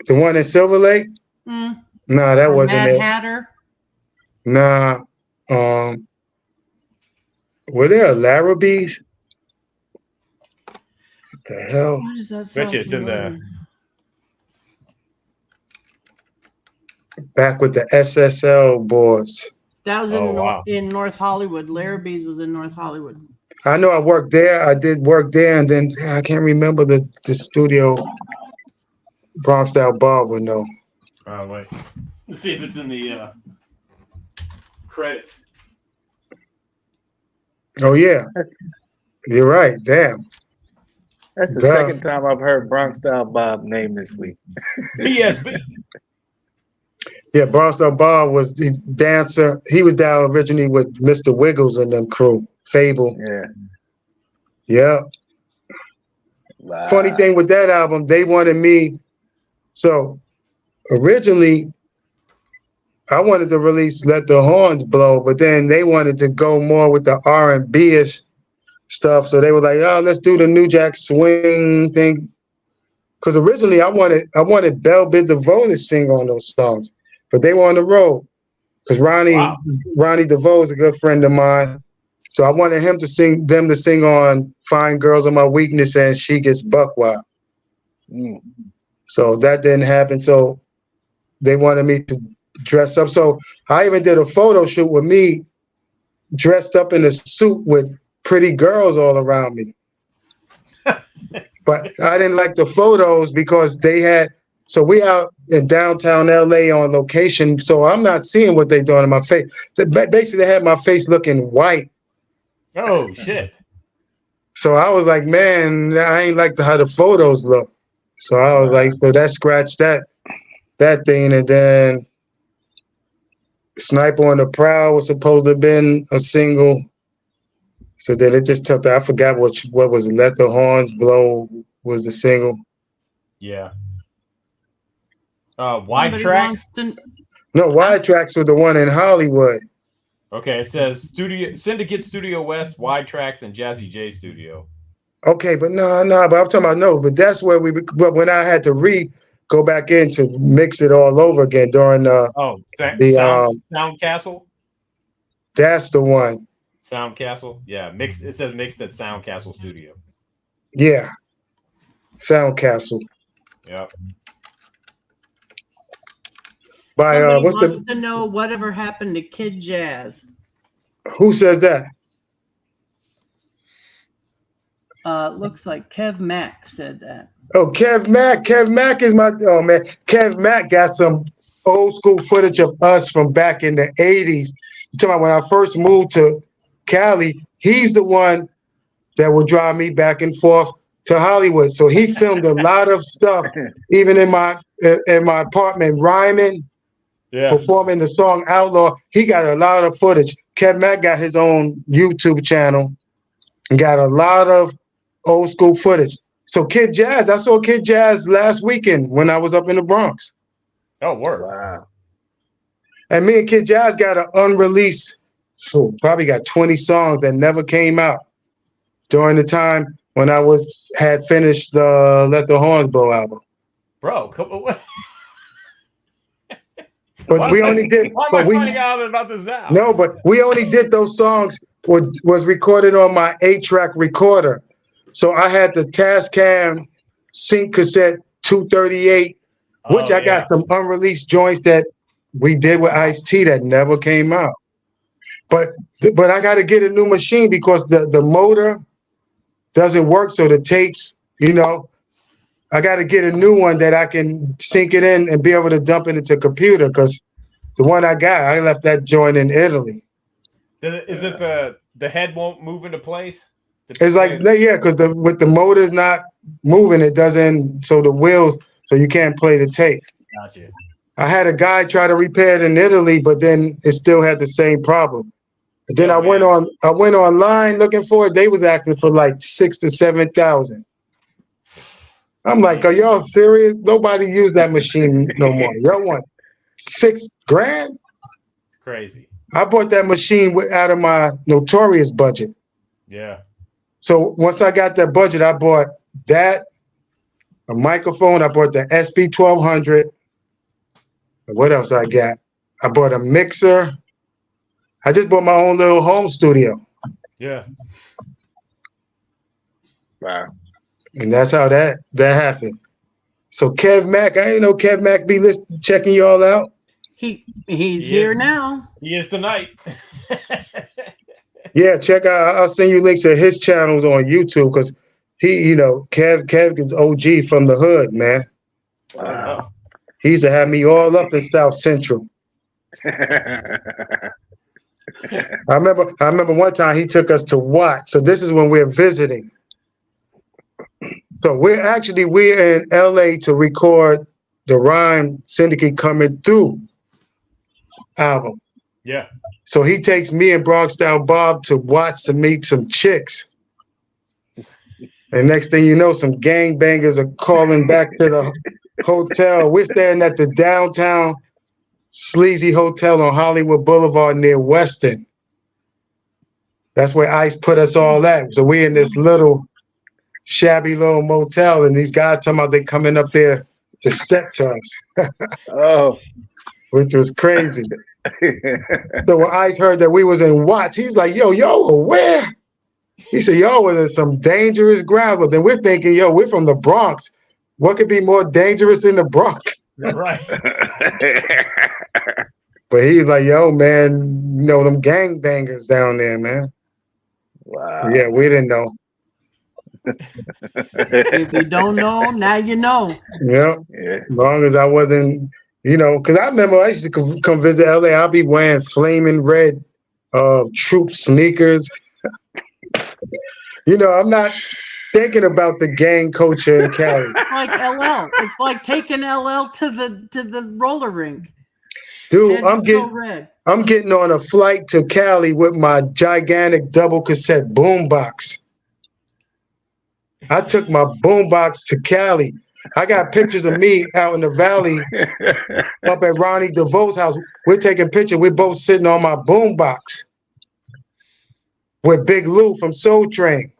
The one in Silver Lake? Nah, that wasn't Mad it. Hatter? Nah. Were there Larrabee's? What the hell? What is that? Bet you it's in the back with the SSL boards. That was in North Hollywood. Larrabee's was in North Hollywood. I know I worked there. I did work there, and then I can't remember the studio. Bronx Style Bob would know. Oh, wait. Let's see if it's in the credits. Oh, yeah. You're right. Damn. That's the second time I've heard Bronx Style Bob name this week. BSB. Yeah, Bronx Style Bob was the dancer. He was down originally with Mr. Wiggles and them crew. Fable. Yeah. Wow. Funny thing with that album, they wanted me. So originally, I wanted to release Let the Horns Blow, but then they wanted to go more with the R&B-ish stuff. So they were like, oh, let's do the New Jack Swing thing. Because originally I wanted Bell Bid DeVoe to sing on those songs, but they were on the road. Because Ronnie DeVoe is a good friend of mine. So I wanted them to sing on Fine Girls Are My Weakness and She Gets Buck Wild. So that didn't happen. So they wanted me to dress up. So I even did a photo shoot with me dressed up in a suit with pretty girls all around me. But I didn't like the photos because so we out in downtown LA on location. So I'm not seeing what they're doing in my face. Basically, they had my face looking white. Oh, shit. So I was like, man, I ain't like how the photos look. So I was like, so that scratched that thing. And then Sniper on the Prowl was supposed to have been a single. So then it just took I forgot what was it. Let the Horns Blow was the single. Yeah. Wide Tracks? No, Wide Tracks was the one in Hollywood. Okay, it says Syndicate Studio West, Wide Tracks, and Jazzy J Studio. Okay, but no, but I'm talking about but that's where but when I had to go back in to mix it all over again during Sound Castle. That's the one. Sound Castle. Yeah, mixed. It says mixed at Sound Castle Studio. Yeah. Sound Castle. Yep. Somebody wants to know whatever happened to Kid Jazz. Who says that? Looks like Kev Mack said that. Oh, Kev Mack. Kev Mack is my man. Kev Mack got some old school footage of us from back in the 80s. You talking about when I first moved to Cali, he's the one that would drive me back and forth to Hollywood. So he filmed a lot of stuff, even in my apartment, rhyming, performing the song Outlaw. He got a lot of footage. Kev Mack got his own YouTube channel and got a lot of old school footage. So Kid Jazz, I saw Kid Jazz last weekend when I was up in the Bronx. Oh, word. Wow. And me and Kid Jazz got an unreleased, probably got 20 songs that never came out during the time when I had finished the Let the Horns Blow album. Bro, come on. But we only did. Why am I finding out about this now? No, but we only did those songs was recorded on my 8-track recorder. So I had the Tascam sync cassette 238, which I got some unreleased joints that we did with Ice-T that never came out. But I got to get a new machine because the motor doesn't work. So the tapes, I got to get a new one that I can sync it in and be able to dump it into a computer because the one I left that joint in Italy. Is it the head won't move into place? It's like, yeah, because with the motors not moving, it doesn't, so the wheels, so you can't play the tape. Gotcha. I had a guy try to repair it in Italy, but then it still had the same problem. And then I went online looking for it. They was asking for like $6,000 to $7,000. I'm like, are y'all serious? Nobody use that machine no more. Y'all want $6,000? It's crazy. I bought that machine out of my Notorious budget. Yeah. So once I got that budget, I bought that, a microphone. I bought the SP1200. What else I got? I bought a mixer. I just bought my own little home studio. Yeah. Wow. And that's how that happened. So Kev Mack, I didn't know Kev Mack be checking y'all out. He's here now. He is tonight. Yeah, check out. I'll send you links to his channels on YouTube because he, Kev is OG from the hood, man. Wow. He used to have me all up in South Central. I remember one time he took us to Watts. So this is when we're visiting. So we're in LA to record the Rhyme Syndicate Coming Through album. Yeah. So he takes me and Bronx Style Bob to Watts to meet some chicks. And next thing you know, some gangbangers are calling back to the hotel. We're staying at the downtown sleazy hotel on Hollywood Boulevard near Weston. That's where Ice put us all at. So we're in this little shabby little motel, and these guys talking about they coming up there to step to us. Oh. Which was crazy. So when Ice heard that we was in Watts, he's like, yo, y'all are where? He said, y'all was in some dangerous ground. But then we're thinking, yo, we're from the Bronx. What could be more dangerous than the Bronx? Right. But he's like, yo, man, them gangbangers down there, man. Wow. Yeah, we didn't know. If you don't know, now you know. Yeah. As long as I wasn't, because I remember I used to come visit LA. I'll be wearing flaming red Troop sneakers. I'm not thinking about the gang culture in Cali. Like LL. It's like taking LL to the roller rink. Dude, I'm getting on a flight to Cali with my gigantic double cassette boombox. I took my boombox to Cali. I got pictures of me out in the valley up at Ronnie DeVoe's house. We're taking pictures. We're both sitting on my boombox with Big Lou from Soul Train.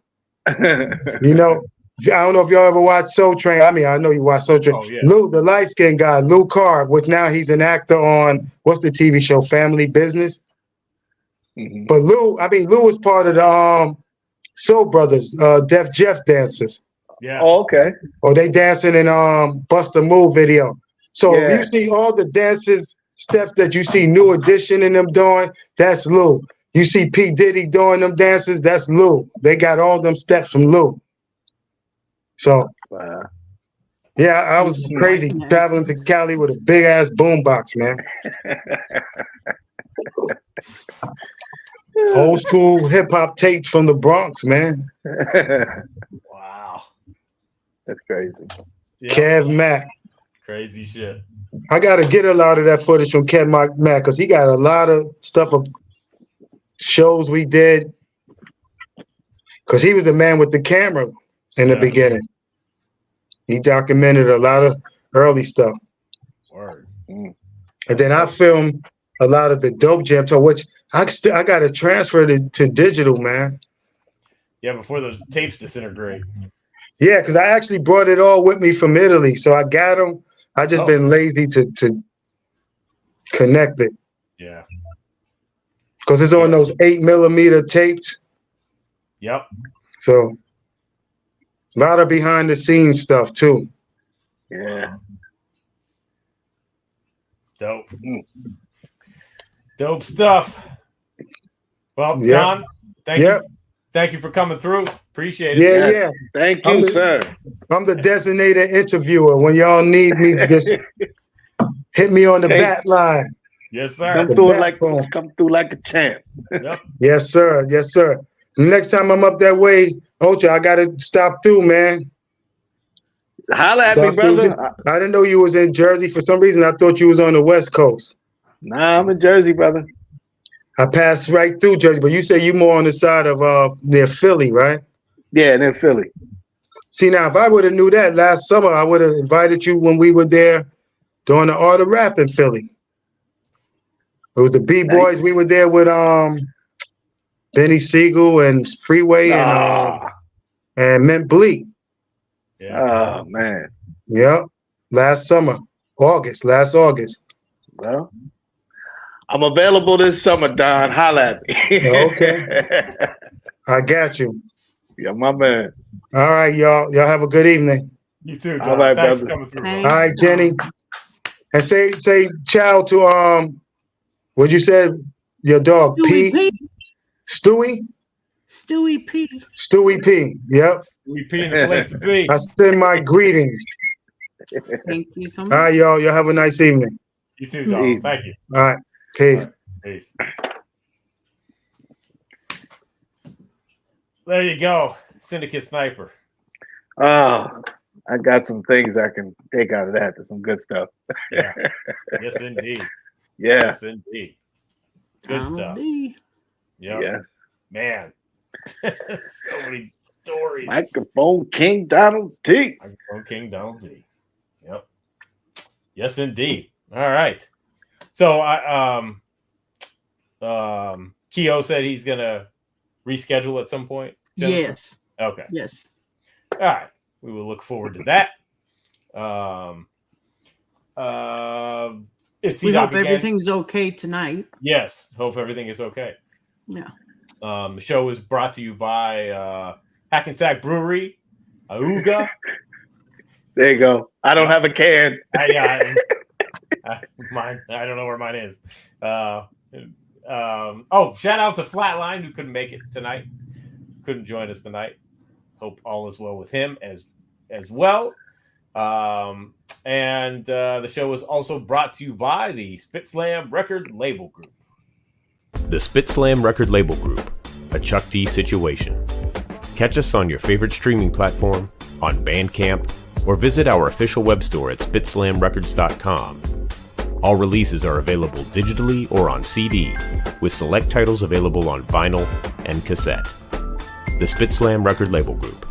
I don't know if y'all ever watched Soul Train. I mean, I know you watch Soul Train. Oh, yeah. Lou, the light skinned guy, Lou Carr, which now he's an actor on what's the TV show, Family Business. Mhm. But Lou was part of the Soul Brothers, Def Jeff dancers. Yeah. Oh, okay. Or they dancing in Bust a Move video. So if Yeah. you see all the dances, steps that you see New Edition in them doing, that's Lou. You see P. Diddy doing them dances, that's Lou. They got all them steps from Lou. So Wow. yeah, I was crazy traveling to Cali with a big ass boombox, man. Old school hip hop tapes from the Bronx, man. Wow. That's crazy. Yep. Kev Mack. Crazy shit. I gotta get a lot of that footage from Kev Mack because he got a lot of stuff of shows we did. Because he was the man with the camera in the beginning. He documented a lot of early stuff. Word. And then I filmed a lot of the Dope Jam tour, which I got to transfer to digital, man. Yeah, before those tapes disintegrate. Yeah, because I actually brought it all with me from Italy. So I got them. I just been lazy to connect it. Yeah. Because it's on those 8mm tapes. Yep. So a lot of behind the scenes stuff too. Yeah. Dope. Dope stuff. Well, Yep. Don, thank you. Thank you for coming through. Appreciate it. Yeah, yeah. Thank you, sir. I'm the designated interviewer. When y'all need me, just hit me on the bat line. Yes, sir. Come through like a champ. Yep. Yes, sir. Yes, sir. Next time I'm up that way, Ocha, I gotta stop through, man. Holla at me, brother. I didn't know you was in Jersey. For some reason, I thought you was on the West Coast. Nah, I'm in Jersey, brother. I passed right through Jersey, but you say you more on the side of near Philly, right? Yeah, and in Philly. See, now, if I would have knew that last summer, I would have invited you when we were there doing the Art of Rap in Philly. It was the B-Boys. We were there with Benny Siegel and Freeway and Mint Bleak. Yeah. Oh, man. Yep. Last summer. Last August. Well, I'm available this summer, Don. Holla at me. Okay. I got you. Yeah, my man. All right, y'all. Y'all have a good evening. You too, Don. All right, Thanks brother. for coming through. Thanks. All right, Jenny. And say ciao to what you said, your dog, Stewie P. Stewie? Stewie P. Stewie P. Yep. We P in the place to be. I send my greetings. Thank you so All much. right, y'all. Y'all have a nice evening. You too, Don. Thank you. All right. Peace. Peace. There you go. Syndicate Sniper. Oh, I got some things I can take out of that. There's some good stuff. Yeah. Yes, indeed. Yeah. Yes, indeed. Good Donald stuff. D. Yep. Yeah. Man. So many stories. Microphone King Donald D. Microphone King Donald D. Yep. Yes, indeed. All right. So Keo said he's gonna reschedule at some point. Jennifer? Yes. Okay. Yes. All right. We will look forward to that. It's We C-Doc hope again. everything's okay tonight. Yes. Hope everything is okay. Yeah. The show is brought to you by Hackensack Brewery, Auga. There you go. I don't have a can. Mine. I don't know where mine is. Shout out to Flatline who couldn't make it tonight. Couldn't join us tonight. Hope all is well with him as well. And the show is also brought to you by the Spit Slam Record Label Group. The Spit Slam Record Label Group, a Chuck D situation. Catch us on your favorite streaming platform, on Bandcamp, or visit our official web store at spitslamrecords.com. All releases are available digitally or on CD, with select titles available on vinyl and cassette. The Spit Slam Record Label Group.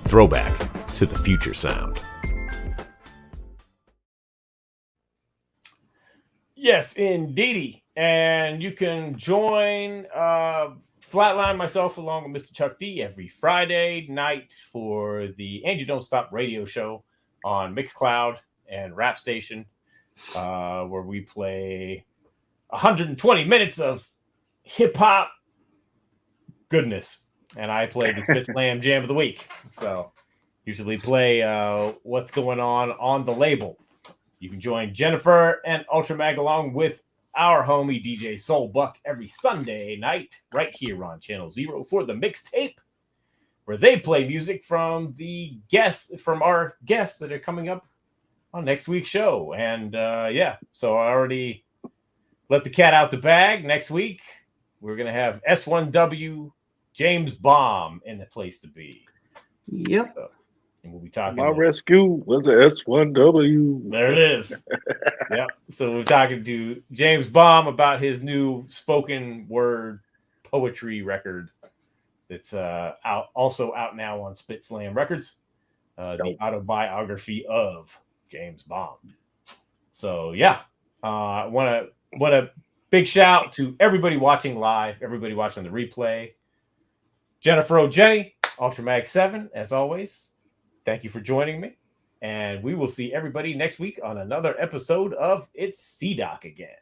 Throwback to the future sound. Yes, indeedy. And you can join Flatline myself along with Mr. Chuck D every Friday night for the And You Don't Stop radio show on Mixcloud and Rap Station, where we play 120 minutes of hip hop goodness. And I play the Spit Slam Jam of the Week. So usually play what's going on the label. You can join Jennifer and Ultra Mag along with our homie DJ Soul Buck every Sunday night right here on Channel Zero for the mixtape, where they play music from our guests that are coming up on next week's show. And so I already let the cat out the bag. Next week we're gonna have S1W James Bomb in the place to be. Yep. So, and we'll be talking. My rescue was a S1W. There it is. Yep. So we're talking to James Bomb about his new spoken word poetry record that's also out now on Spit Slam Records. The autobiography of James Bomb. So yeah, want a big shout to everybody watching live, everybody watching the replay. Jennifer O'Jenny, Ultramag 7, as always. Thank you for joining me. And we will see everybody next week on another episode of It's C-Doc again.